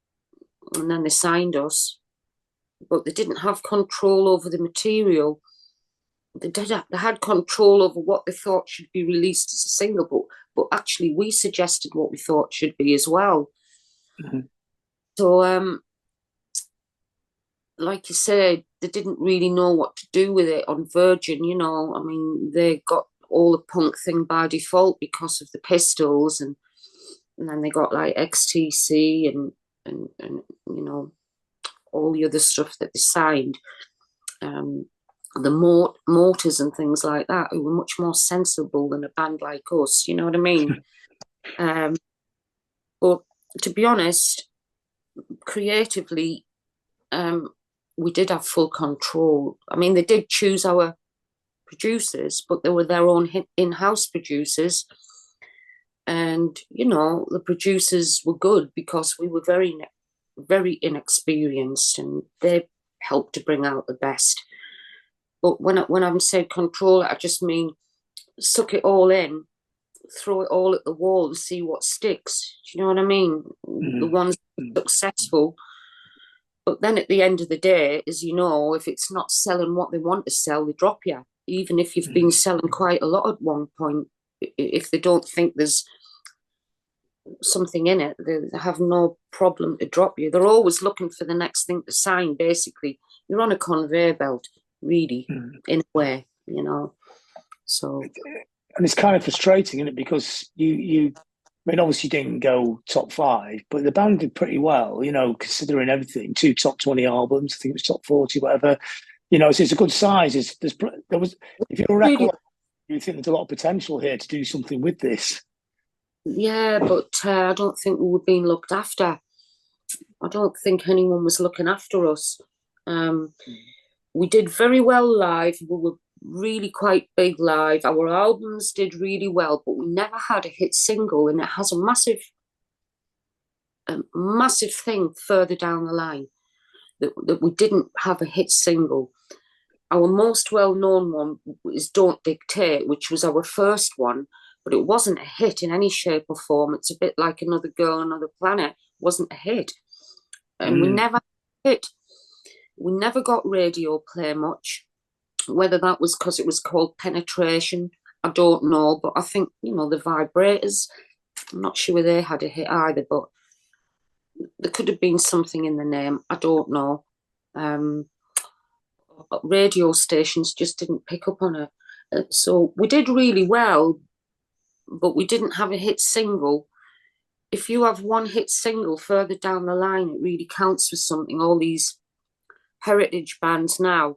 And then they signed us. But they didn't have control over the material. They had control over what they thought should be released as a single, but actually we suggested what we thought should be as well. Mm-hmm. So, like you said, they didn't really know what to do with it on Virgin, you know. I mean, they got all the punk thing by default because of the Pistols, and then they got like XTC and you know, all the other stuff that they signed. The Mortars and things like that, who were much more sensible than a band like us, you know what I mean? But to be honest, creatively, we did have full control. I mean, they did choose our producers, but they were their own in-house producers. And, you know, the producers were good because we were very, very inexperienced, and they helped to bring out the best. But when I'm saying control, I just mean suck it all in, throw it all at the wall and see what sticks. Do you know what I mean? Mm-hmm. The ones successful. But then at the end of the day, as you know, if it's not selling what they want to sell, they drop you. Even if you've been selling quite a lot at one point, if they don't think there's something in it, they have no problem to drop you. They're always looking for the next thing to sign, basically. You're on a conveyor belt, really, in a way, you know. So, and it's kind of frustrating, isn't it? Because you I mean, obviously you didn't go top 5, but the band did pretty well, you know, considering everything. 2 top 20 albums, I think it was top 40, whatever. You know, so it's a good size. If you're a record, you think there's a lot of potential here to do something with this. Yeah, but I don't think we were being looked after. I don't think anyone was looking after us. We did very well live. We were really quite big live. Our albums did really well, but we never had a hit single, and it has a massive thing further down the line that we didn't have a hit single. Our most well-known one is Don't Dictate, which was our first one, but it wasn't a hit in any shape or form. It's a bit like Another Girl, Another Planet. It wasn't a hit. And we never hit. We never got radio play much. Whether that was because it was called Penetration, I don't know. But I think, the Vibrators, I'm not sure they had a hit either, but there could have been something in the name. I don't know. But radio stations just didn't pick up on it. So we did really well, but we didn't have a hit single. If you have one hit single further down the line, it really counts for something. All these heritage bands now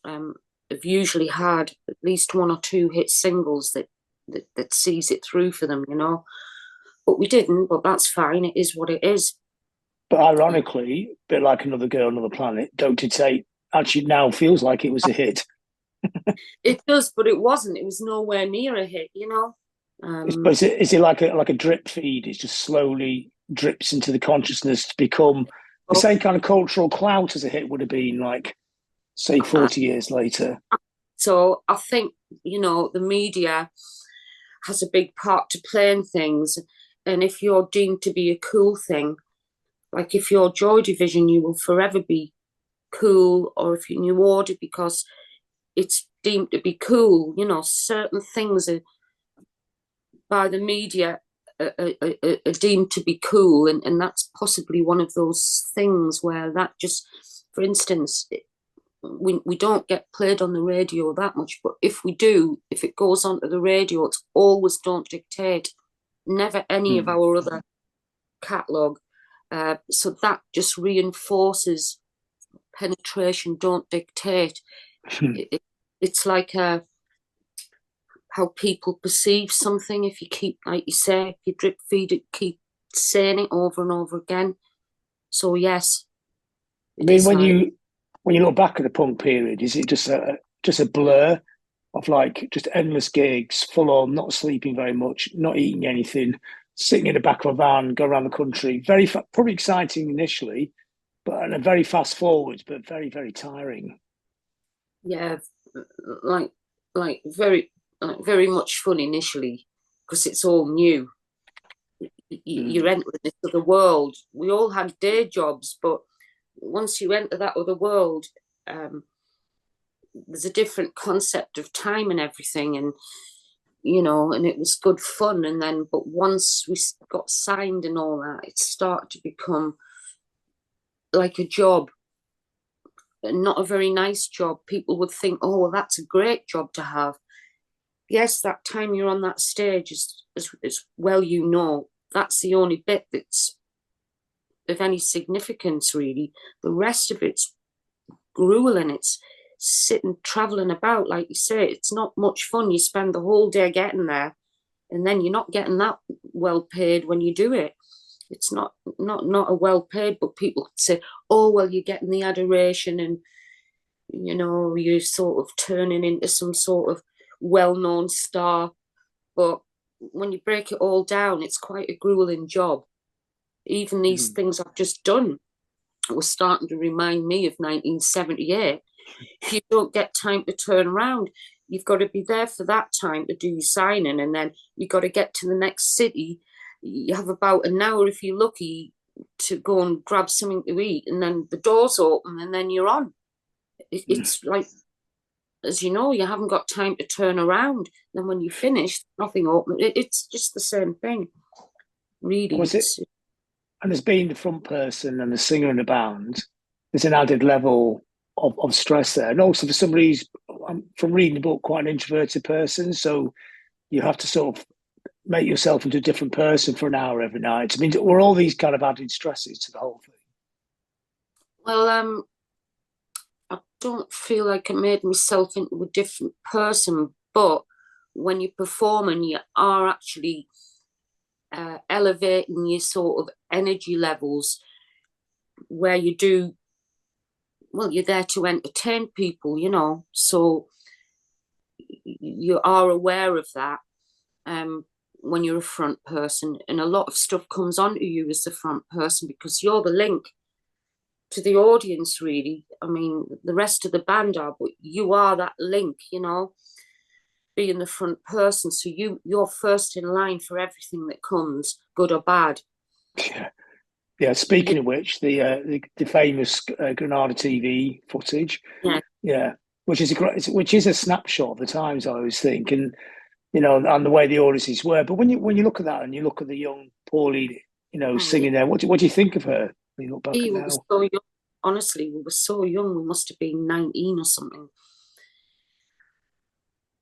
have usually had at least one or two hit singles that sees it through for them, But we didn't, but that's fine. It is what it is. But ironically, a bit like Another Girl, Another Planet, Don't It Say actually now feels like it was a hit. It does, but it wasn't. It was nowhere near a hit, But is it like a drip feed? It just slowly drips into the consciousness to become the same kind of cultural clout as a hit would have been, like, say, 40 years later. So I think, the media has a big part to play in things. And if you're deemed to be a cool thing, like if you're Joy Division, you will forever be cool, or if you're New Order because it's deemed to be cool. Certain things are by the media are deemed to be cool, and that's possibly one of those things where that just, for instance, we don't get played on the radio that much, but if we do, if it goes onto the radio, it's always Don't Dictate, never any of our other catalogue. So that just reinforces Penetration, Don't Dictate. It's like how people perceive something. If you keep, like you say, if you drip feed it, keep saying it over and over again. So yes. I mean, when you look back at the punk period, is it just a blur of like just endless gigs, full on, not sleeping very much, not eating anything, sitting in the back of a van, go around the country? Probably exciting initially, but and very fast forwards, but very, very tiring. Yeah, like very much fun initially because it's all new. You're entering this other world. We all had day jobs, but once you enter that other world, there's a different concept of time and everything, and and it was good fun. And then, but once we got signed and all that, it started to become like a job, and not a very nice job. People would think, oh, well, that's a great job to have. Yes, that time you're on that stage as well, that's the only bit that's of any significance, really. The rest of it's grueling. It's sitting, traveling about, like you say. It's not much fun. You spend the whole day getting there, and then you're not getting that well paid when you do it. It's not a well paid, but people say, oh, well, you're getting the adoration, and you're sort of turning into some sort of well-known star. But when you break it all down, it's quite a grueling job. Even these things I've just done were starting to remind me of 1978. You don't get time to turn around. You've got to be there for that time to do your signing, and then you've got to get to the next city. You have about an hour, if you're lucky, to go and grab something to eat, and then the doors open, and then you're on. It's like, as you know, you haven't got time to turn around. Then when you finish, nothing open. It's just the same thing, really. And as being the front person and the singer in the band, there's an added level of stress there. And also for somebody who's, from reading the book, quite an introverted person, so you have to sort of make yourself into a different person for an hour every night. I mean, were all these kind of added stresses to the whole thing? Well, I don't feel like I made myself into a different person, but when you're performing, you are actually elevating your sort of energy levels, where you do, well, you're there to entertain people, so you are aware of that when you're a front person, and a lot of stuff comes onto you as the front person because you're the link to the audience, really. I mean, the rest of the band are, but you are that link, being the front person. So you're first in line for everything that comes, good or bad. Yeah. Yeah, speaking of which, the famous Granada TV footage, Yeah. yeah, which is a snapshot of the times, I always think, and and the way the audiences were. But when you look at that and you look at the young Pauline, Oh, yeah. singing there, what do you think of her when you look back We at were now? so young. Honestly, we were so young. We must have been 19 or something.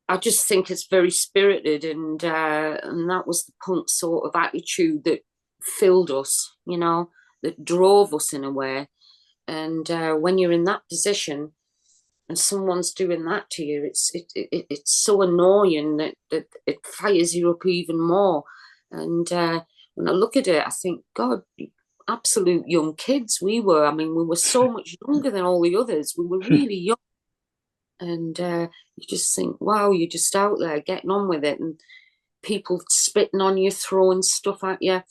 I just think it's very spirited, and that was the punk sort of attitude that filled us, that drove us in a way. And when you're in that position and someone's doing that to you, it's so annoying that it fires you up even more. And when I look at it, I think, God, absolute young kids we were. I mean, we were so much younger than all the others. We were really young. And you just think, wow, you're just out there getting on with it, and people spitting on you, throwing stuff at you.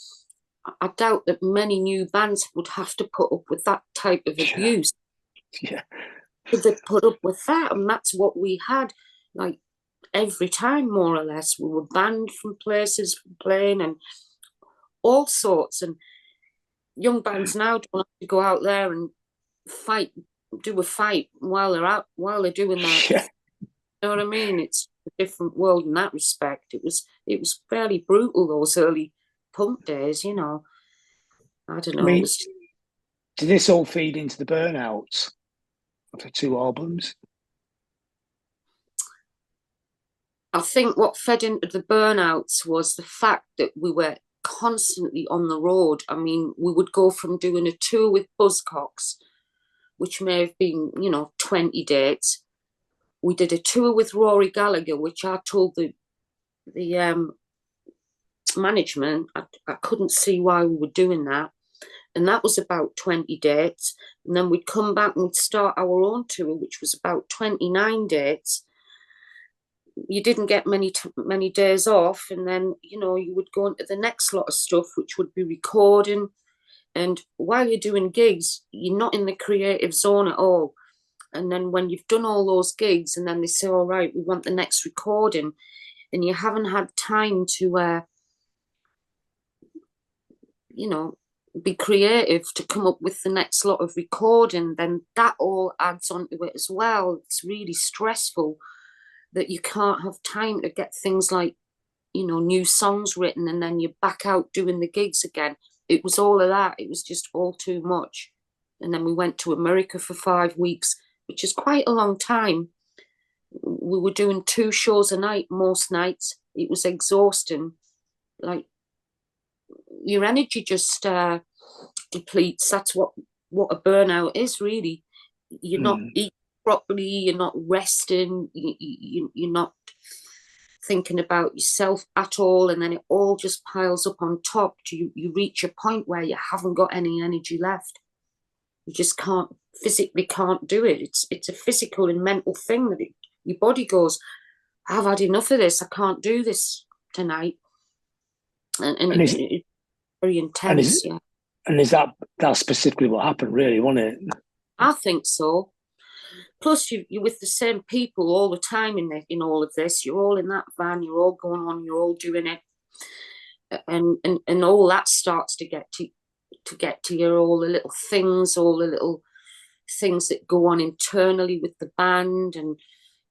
I doubt that many new bands would have to put up with that type of Yeah, abuse. yeah. But they put up with that, and that's what we had. Like every time, more or less, we were banned from places, from playing, and all sorts. And young bands now don't have to go out there and fight, do a fight while they're doing their. Yeah. You know what I mean? It's a different world in that respect. It was fairly brutal those early punk days. I don't I know. It mean, was. did this all feed into the Burnouts of the two albums? I think what fed into the Burnouts was the fact that we were constantly on the road. I mean, we would go from doing a tour with Buzzcocks, which may have been, 20 dates. We did a tour with Rory Gallagher, which I told the management I couldn't see why we were doing that. And that was about 20 dates. And then we'd come back and we'd start our own tour, which was about 29 dates. You didn't get many days off, and then you would go into the next lot of stuff, which would be recording. And while you're doing gigs, you're not in the creative zone at all. And then when you've done all those gigs, and then they say, all right, we want the next recording, and you haven't had time to be creative to come up with the next lot of recording, then that all adds onto it as well. It's really stressful that you can't have time to get things like, new songs written, and then you're back out doing the gigs again. It was all of that. It was just all too much. And then we went to America for 5 weeks, which is quite a long time. We were doing 2 shows a night most nights. It was exhausting. Like, your energy just depletes. That's what a burnout is, really. You're not eating properly, you're not resting, you're not thinking about yourself at all, and then it all just piles up on top. You reach a point where you haven't got any energy left. You just physically can't do it. It's a physical and mental thing that your body goes, I've had enough of this, I can't do this tonight. And it's very intense. Yeah, and is that specifically what happened, really, wasn't it? I think so. Plus, you're with the same people all the time in all of this. You're all in that van. You're all going on. You're all doing it, and all that starts to get to you. All the little things that go on internally with the band, and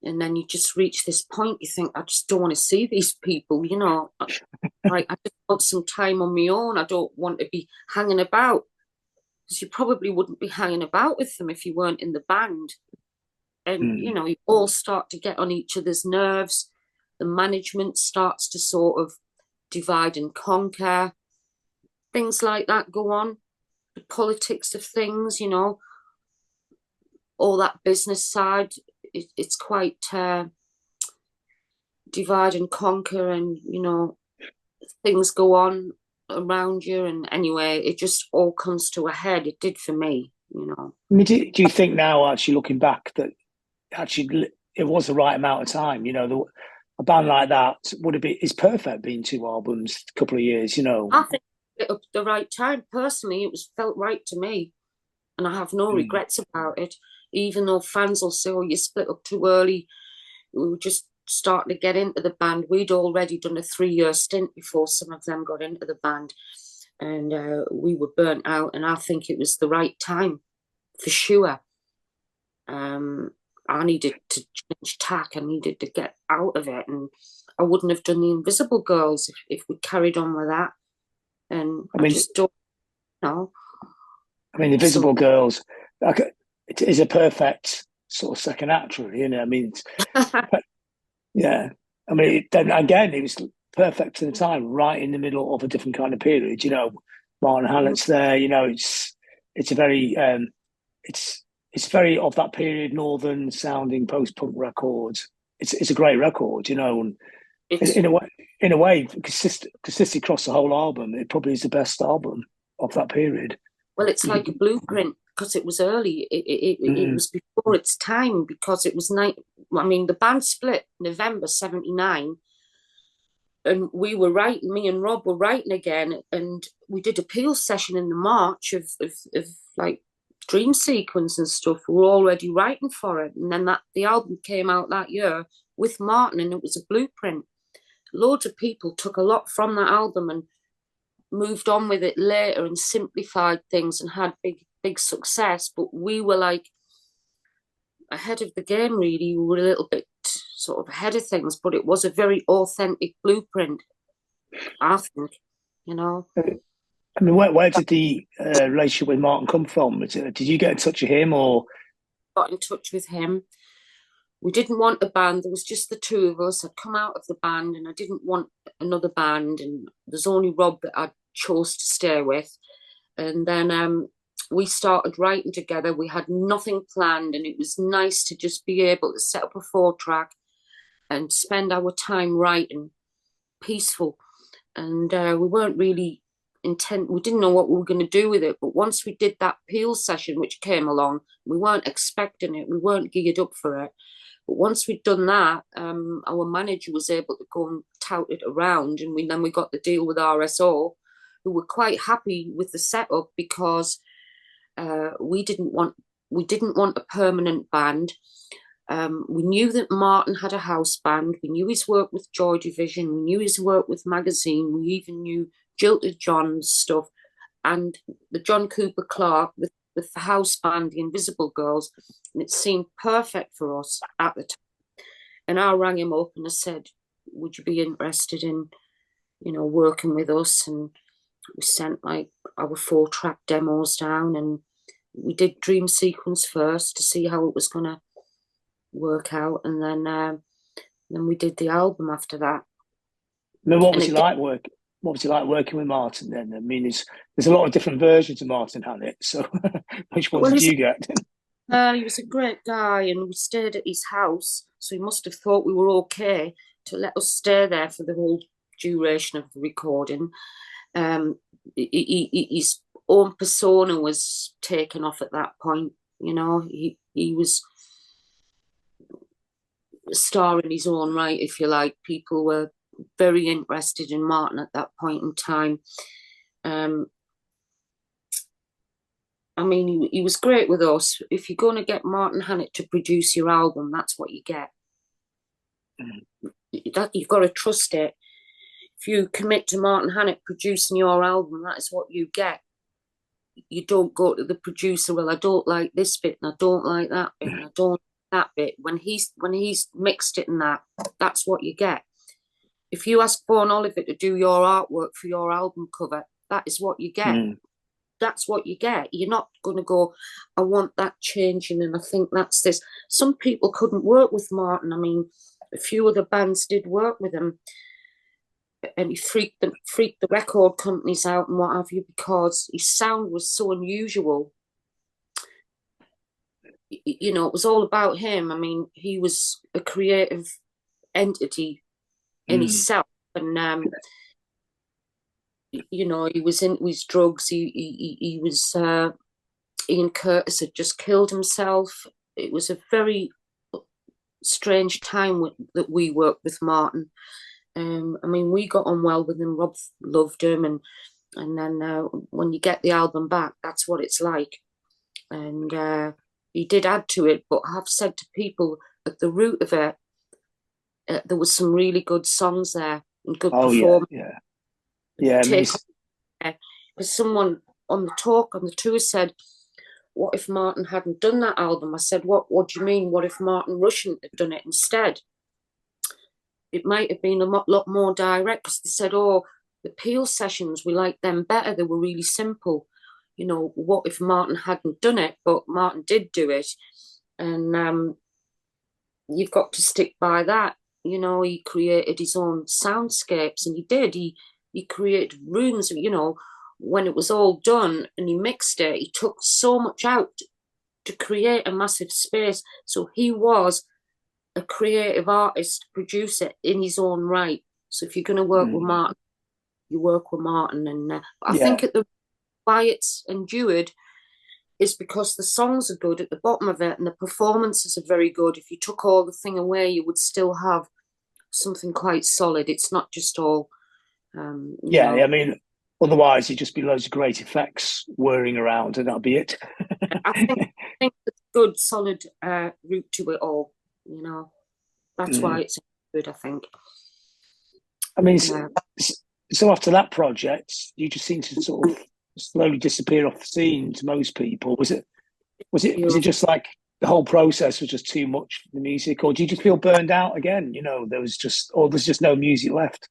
then you just reach this point. You think, I just don't want to see these people. Like, I just want some time on my own. I don't want to be hanging about, because you probably wouldn't be hanging about with them if you weren't in the band. And, you all start to get on each other's nerves. The management starts to sort of divide and conquer. Things like that go on. The politics of things, all that business side, it's quite divide and conquer, and, things go on around you. And anyway, it just all comes to a head. It did for me. I mean, do you think now, actually looking back, that actually it was the right amount of time? A band like that is perfect being 2 albums, a couple of years. I think it was the right time. Personally, it felt right to me, and I have no regrets about it. Even though fans will say, "Oh, you split up too early. We were just starting to get into the band. We'd already done a 3-year stint before some of them got into the band, and we were burnt out, and I think it was the right time for sure. I needed to change tack. I needed to get out of it, and I wouldn't have done the Invisible Girls if we carried on with that. And I just don't know. I mean, Invisible Girls, like, it is a perfect sort of second act, really, isn't it? I mean, yeah. I mean, then again, it was perfect for the time, right in the middle of a different kind of period. You know, Martin Hannett's there. You know, it's a very it's very of that period, northern sounding post punk records. It's a great record, you know, and in a way, consistent across the whole album. It probably is the best album of that period. Well, it's like a blueprint because it was early. It was before its time because it was I mean, the band split November '79, and we were writing. Me and Rob were writing again, and we did a peel session in the March of like dream sequence and stuff. We were already writing for it, and then the album came out that year with Martin, and it was a blueprint. Loads of people took a lot from that album and moved on with it later and simplified things and had big success, but we were like ahead of the game, really. We were a little bit sort of ahead of things, but it was a very authentic blueprint, I think, you know. I mean, where did the relationship with Martin come from? Did you get in touch with him, or? Got in touch with him. We didn't want a band. There was just the two of us. I'd come out of the band and I didn't want another band, and there's only Rob that I chose to stay with. And then we started writing together. We had nothing planned, and it was nice to just be able to set up a 4-track and spend our time writing, peaceful. And we weren't really we didn't know what we were going to do with it. But once we did that peel session, which came along, we weren't expecting it. We weren't geared up for it. But once we'd done that, our manager was able to go and tout it around, and then we got the deal with RSO, who were quite happy with the setup because we didn't want a permanent band. We knew that Martin had a house band. We knew his work with Joy Division. We knew his work with Magazine. We even knew Jilted John's stuff and the John Cooper Clarke with the house band, the Invisible Girls. And it seemed perfect for us at the time. And I rang him up and I said, would you be interested in, you know, working with us? And we sent like our 4-track demos down, and we did Dream Sequence first to see how it was going to work out, and then we did the album after that. I mean, what was it like working with Martin then? I mean, there's a lot of different versions of Martin Hannett, so which ones did you get? He was a great guy, and we stayed at his house, so he must have thought we were okay to let us stay there for the whole duration of the recording. His own persona was taken off at that point. You know, he was a star in his own right, if you like. People were very interested in Martin at that point in time. I mean, he was great with us. If you're going to get Martin Hannett to produce your album, that's what you get. You've got to trust it. If you commit to Martin Hannett producing your album, that is what you get. You don't go to the producer, well, I don't like this bit and I don't like that bit and I don't like that bit. When he's mixed it and that's what you get. If you ask Vaughan Oliver to do your artwork for your album cover, that is what you get. That's what you get. You're not going to go, I want that changing and I think that's this. Some people couldn't work with Martin. I mean, a few other bands did work with him, and he freaked the record companies out and what have you, because his sound was so unusual. You know, it was all about him. I mean, he was a creative entity in himself, and you know, he was into his drugs. He was Ian Curtis had just killed himself. It was a very strange time that we worked with Martin. I mean, we got on well with him. Rob loved him, and then when you get the album back, that's what it's like. And he did add to it, but I've said to people at the root of it, there was some really good songs there and good Oh yeah, performance. yeah, yeah. I mean, Take because someone on the talk on the tour said, "What if Martin hadn't done that album?" I said, "What do you mean? What if Martin Rushing had done it instead?" It might have been a lot more direct, because they said, "Oh, the Peel sessions, we liked them better. They were really simple. You know, what if Martin hadn't done it?" But Martin did do it, and you've got to stick by that. You know, he created his own soundscapes, and he did. He created rooms. You know, when it was all done and he mixed it, he took so much out to create a massive space. So he was a creative artist, producer in his own right. So if you're going to work with Martin, you work with Martin. And I think at the why it's endured is because the songs are good at the bottom of it and the performances are very good. If you took all the thing away, you would still have something quite solid. It's not just all, yeah. I mean, otherwise it'd just be loads of great effects whirring around, and that'll be it. I think it's a good, solid route to it all. You know, that's why it's good, I think. I mean, so after that project, you just seem to sort of slowly disappear off the scene to most people. Was it just like the whole process was just too much for the music, or do you just feel burned out again? You know, there's just no music left.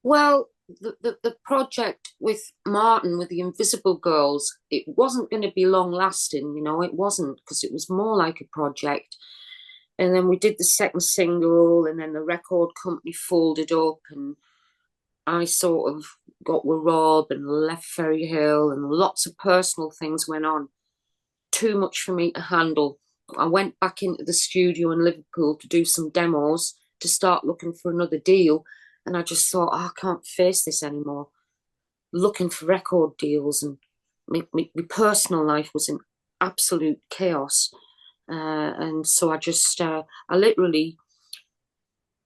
Well, the project with Martin, with the Invisible Girls, it wasn't going to be long lasting. You know, it wasn't, because it was more like a project. And then we did the second single, and then the record company folded up, and I sort of got with Robb and left Ferry Hill, and lots of personal things went on. Too much for me to handle. I went back into the studio in Liverpool to do some demos, to start looking for another deal. And I just thought, oh, I can't face this anymore. Looking for record deals, and my personal life was in absolute chaos. And so I literally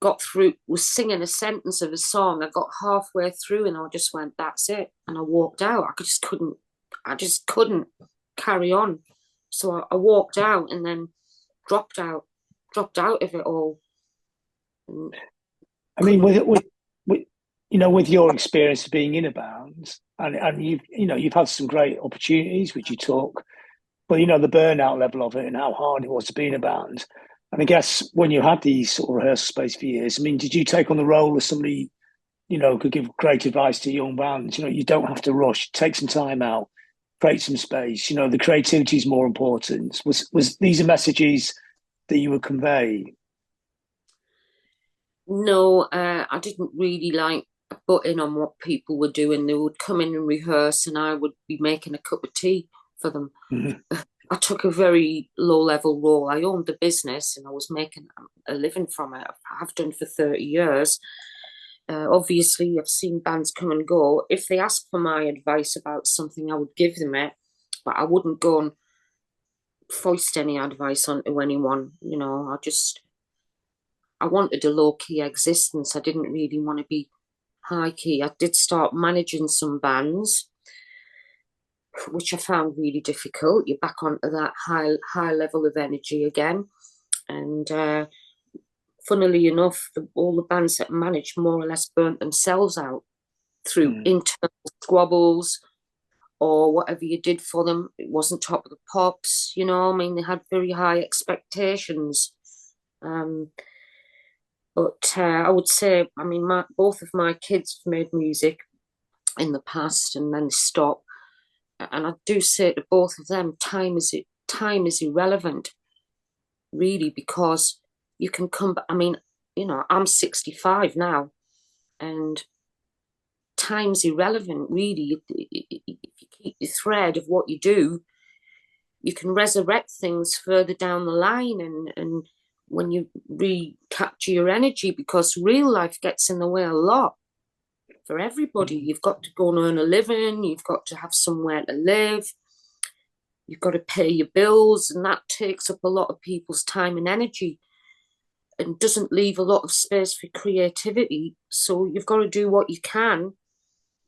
got through, was singing a sentence of a song. I got halfway through and I just went, "That's it." And I walked out. I just couldn't carry on. So I walked out and then dropped out of it all. And I mean, with with your experience of being in a band, and you've had some great opportunities which you took, but the burnout level of it and how hard it was to be in a band. And I guess when you had these sort of rehearsal space for years, I mean, did you take on the role of somebody, could give great advice to young bands? You don't have to rush, take some time out, create some space. The creativity is more important. Was these are messages that you would convey? no, I didn't really like butt in on what people were doing. They would come in and rehearse, and I would be making a cup of tea for them. I took a very low-level role. I owned the business and I was making a living from it. I've done for 30 years. Obviously, I've seen bands come and go. If they ask for my advice about something, I would give them it, but I wouldn't go and foist any advice onto anyone. I wanted a low-key existence. I didn't really want to be high-key. I did start managing some bands, which I found really difficult. You're back onto that high level of energy again. And funnily enough, all the bands that managed more or less burnt themselves out through internal squabbles or whatever you did for them. It wasn't top of the pops, I mean, they had very high expectations. But I would say, I mean, both of my kids have made music in the past and then stopped. And I do say to both of them, time is irrelevant, really, because you can come back. I mean, I'm 65 now, and time's irrelevant, really. If you keep the thread of what you do, you can resurrect things further down the line, and when you recapture your energy, because real life gets in the way a lot. For everybody, you've got to go and earn a living, you've got to have somewhere to live, you've got to pay your bills, and that takes up a lot of people's time and energy and doesn't leave a lot of space for creativity. So you've got to do what you can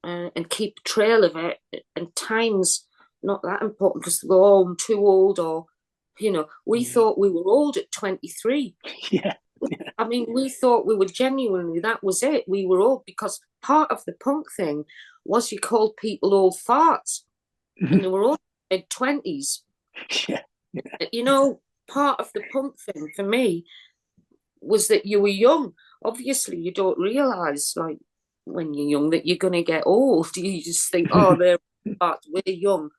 and keep a trail of it. And time's not that important because they go, "Oh, I'm too old," or we thought we were old at 23. Yeah. I mean, we thought we were genuinely, that was it. We were all, because part of the punk thing was you called people old farts, and they were all mid-20s. Yeah. You know, part of the punk thing for me was that you were young. Obviously, you don't realise, like, when you're young, that you're going to get old. You just think, oh, they're farts, we're young.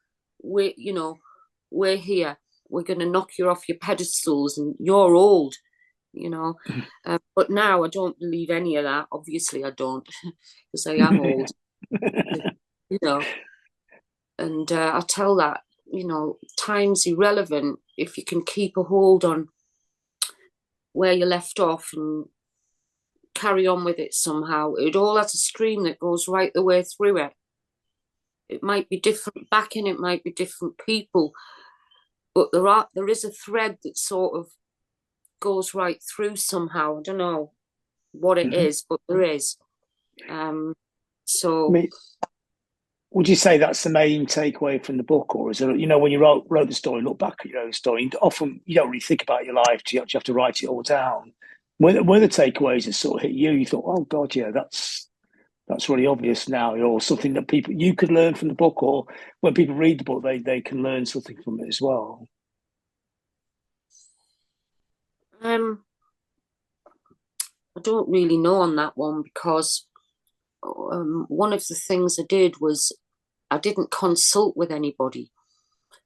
We're here. We're going to knock you off your pedestals and you're old. But now I don't believe any of that. Obviously I don't, because I am old. you know and I tell that, time's irrelevant if you can keep a hold on where you left off and carry on with it somehow. It all has a stream that goes right the way through it. It might be different backing, it might be different people, but there is a thread that sort of goes right through somehow. I don't know what it is, but there is. So, would you say that's the main takeaway from the book, or is it, when you wrote the story, look back at your own story, often you don't really think about your life, you actually have to write it all down. Were the takeaways that sort of hit you? You thought, oh God, yeah, that's really obvious now, or something that you could learn from the book, or when people read the book, they can learn something from it as well. I don't really know on that one, because one of the things I did was I didn't consult with anybody.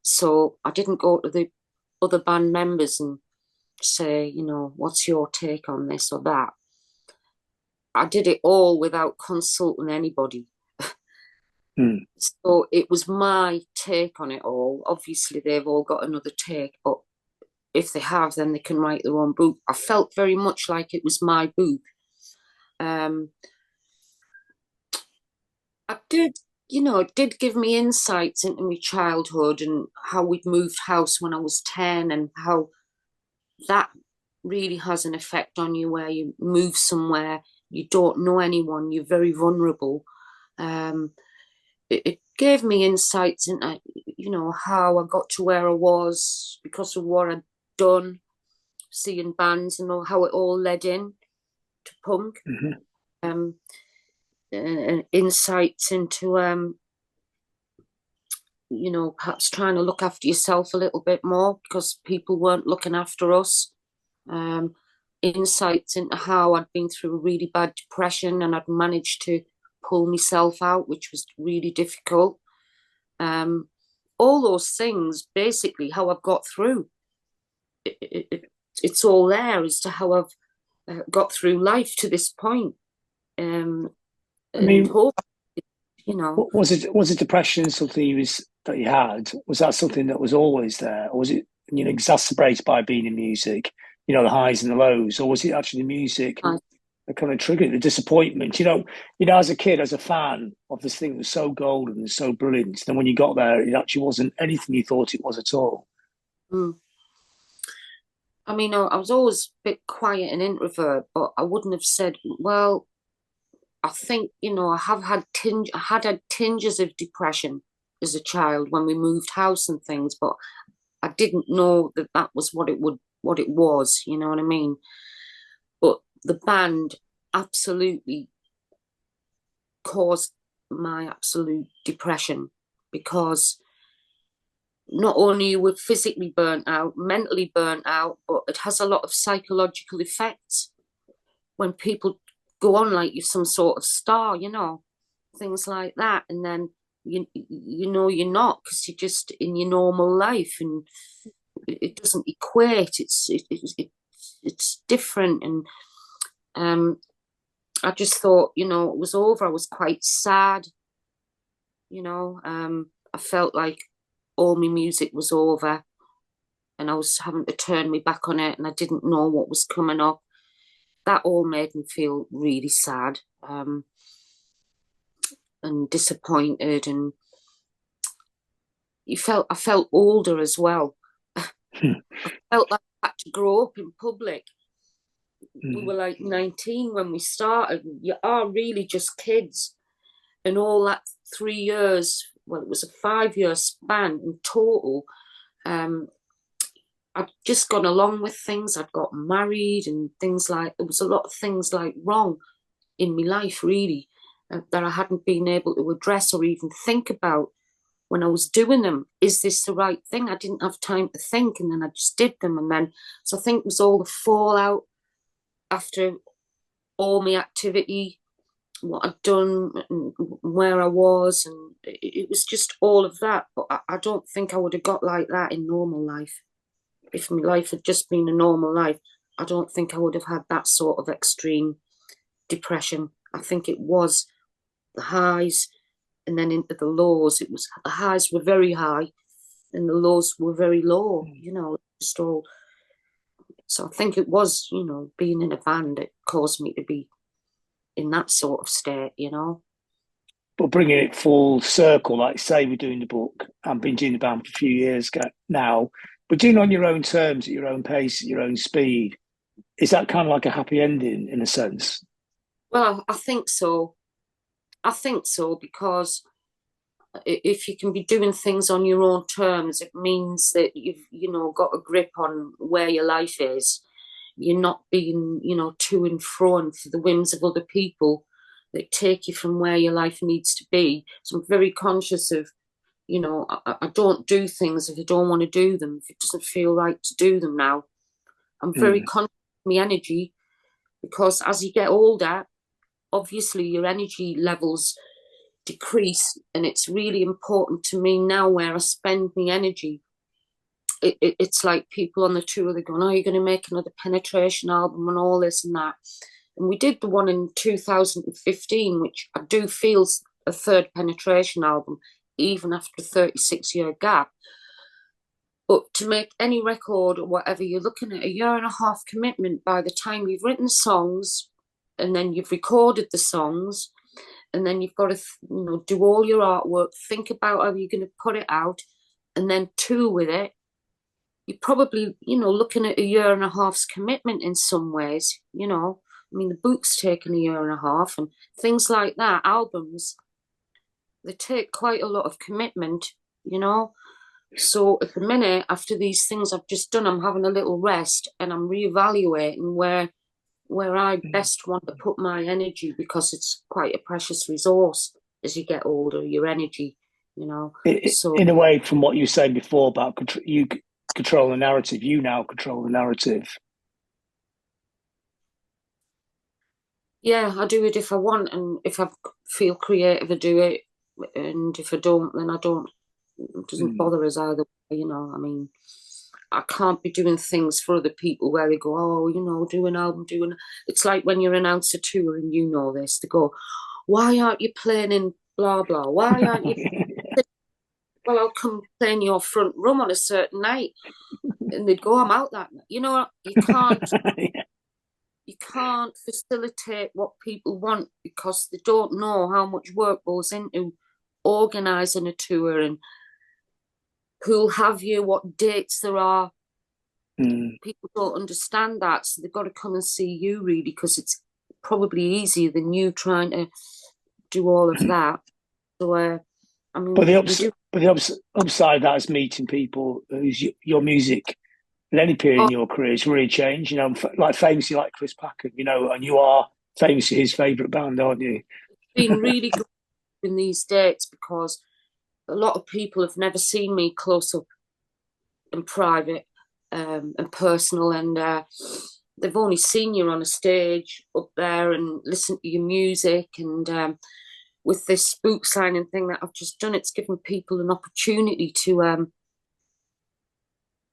So I didn't go to the other band members and say, what's your take on this or that? I did it all without consulting anybody. So it was my take on it all. Obviously, they've all got another take, but if they have, then they can write their own book. I felt very much like it was my book. It did give me insights into my childhood and how we'd moved house when I was 10, and how that really has an effect on you, where you move somewhere, you don't know anyone, you're very vulnerable. It gave me insights into, how I got to where I was because of what I'd done, seeing bands, and how it all led in to punk. Insights into perhaps trying to look after yourself a little bit more because people weren't looking after us. Insights into how I'd been through a really bad depression and I'd managed to pull myself out, which was really difficult. All those things, basically, how I've got through. It's all there as to how I've got through life to this point. I mean, was it depression something that you had? Was that something that was always there, or was it exacerbated by being in music? The highs and the lows, or was it actually the music that kind of triggered the disappointment? As a kid, as a fan of this thing that was so golden and so brilliant, then when you got there, it actually wasn't anything you thought it was at all. I mean, I was always a bit quiet and introvert, but I wouldn't have said, well, I think, I had tinges of depression as a child when we moved house and things, but I didn't know that was what it was, you know what I mean? But the band absolutely caused my absolute depression, because not only were we physically burnt out, mentally burnt out, but it has a lot of psychological effects when people go on like you're some sort of star, things like that. And then, you're not, because you're just in your normal life and it doesn't equate. It's different. And I just thought, it was over. I was quite sad, I felt like all my music was over and I was having to turn me back on it and I didn't know what was coming up. That all made me feel really sad and disappointed, and I felt older as well. I felt like I had to grow up in public. We were like 19 when we started. You are really just kids. And all that 3 years, well, it was a 5-year span in total. I'd just gone along with things. I'd got married and things like, there was a lot of things like wrong in my life, really, that I hadn't been able to address or even think about when I was doing them. Is this the right thing? I didn't have time to think, and then I just did them. And then, so I think it was all the fallout after all my activity, what I'd done, and where I was, and it was just all of that. But I don't think I would have got like that in normal life. If my life had just been a normal life, I don't think I would have had that sort of extreme depression. I think it was the highs and then into the lows. It was, the highs were very high and the lows were very low, you know, just all. So I think it was, you know, being in a band that caused me to be in that sort of state, you know. But bringing it full circle, like say we're doing the book, I've been doing the band for a few years now, but doing it on your own terms, at your own pace, at your own speed, is that kind of like a happy ending in a sense? Well, I think so. I think so, because if you can be doing things on your own terms, it means that you've, you know, got a grip on where your life is. You're not being, you know, to and fro and for the whims of other people that take you from where your life needs to be. So I'm very conscious of, you know, I don't do things if I don't want to do them, if it doesn't feel right to do them now. I'm very conscious of my energy, because as you get older, obviously your energy levels decrease, and it's really important to me now where I spend my energy. It's like people on the tour, they're going, oh, you're going to make another Penetration album and all this and that. And we did the one in 2015, which I do feel's a third Penetration album, even after a 36-year gap. But to make any record or whatever, you're looking at a year and a half commitment by the time you've written songs and then you've recorded the songs, and then you've got to, you know, do all your artwork, think about how you're going to put it out, and then tour with it. You're probably, you know, looking at a year and a half's commitment in some ways, you know. I mean, the book's taken a year and a half and things like that. Albums, they take quite a lot of commitment, you know. So at the minute, after these things I've just done, I'm having a little rest and I'm reevaluating where I best want to put my energy, because it's quite a precious resource as you get older, your energy, you know. So In a way, from what you were saying before about you control the narrative, you now control the narrative. yeah, I do it if I want, and if I feel creative, I do it, and if I don't, then I don't. It doesn't bother us either way, you know. I mean, I can't be doing things for other people where they go, oh, you know, do an album, It's like when you announce a tour and you know this, they go, why aren't you playing in blah, blah? Why aren't you? Well, I'll come play in your front room on a certain night. And they'd go, I'm out that night. You know, you can't facilitate what people want, because they don't know how much work goes into organising a tour and who'll have you, what dates there are. People don't understand that, so they've got to come and see you, really, because it's probably easier than you trying to do all of that. So, I mean, but the upside of that is meeting people whose your music at any period in your career has really changed. You know, like famously like Chris Packham, you know, and you are famously his favourite band, aren't you? It's been really good in these dates, because a lot of people have never seen me close up and private and personal, and they've only seen you on a stage up there and listened to your music. And with this book signing thing that I've just done, it's given people an opportunity to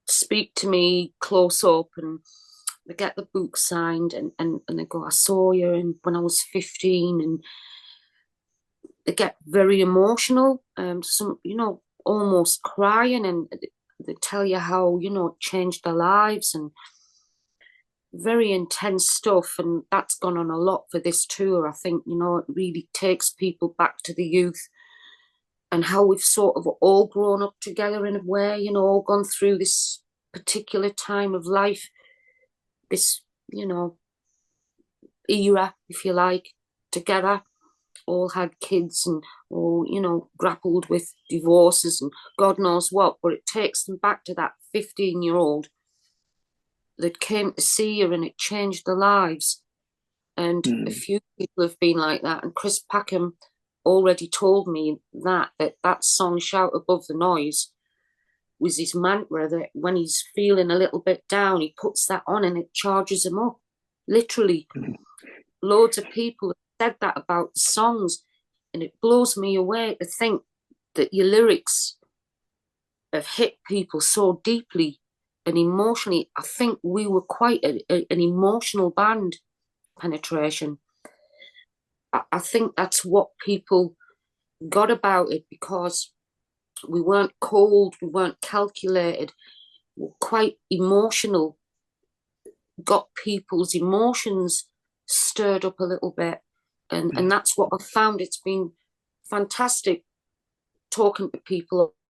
speak to me close up, and they get the book signed, and they go, I saw you when I was 15, and they get very emotional, some, you know, almost crying, and they tell you how, you know, it changed their lives, and very intense stuff. And that's gone on a lot for this tour. I think, you know, it really takes people back to the youth and how we've sort of all grown up together in a way, you know, all gone through this particular time of life, this, you know, era, if you like, together, all had kids and all, you know, grappled with divorces and God knows what, but it takes them back to that 15-year-old that came to see her and it changed their lives. And a few people have been like that. And Chris Packham already told me that song, Shout Above the Noise, was his mantra, that when he's feeling a little bit down, he puts that on and it charges him up. Literally. Loads of people have said that about the songs, and it blows me away to think that your lyrics have hit people so deeply and emotionally. I think we were quite an emotional band, Penetration. I think that's what people got about it, because we weren't cold, we weren't calculated, we were quite emotional, got people's emotions stirred up a little bit. And that's what I've found. It's been fantastic talking to people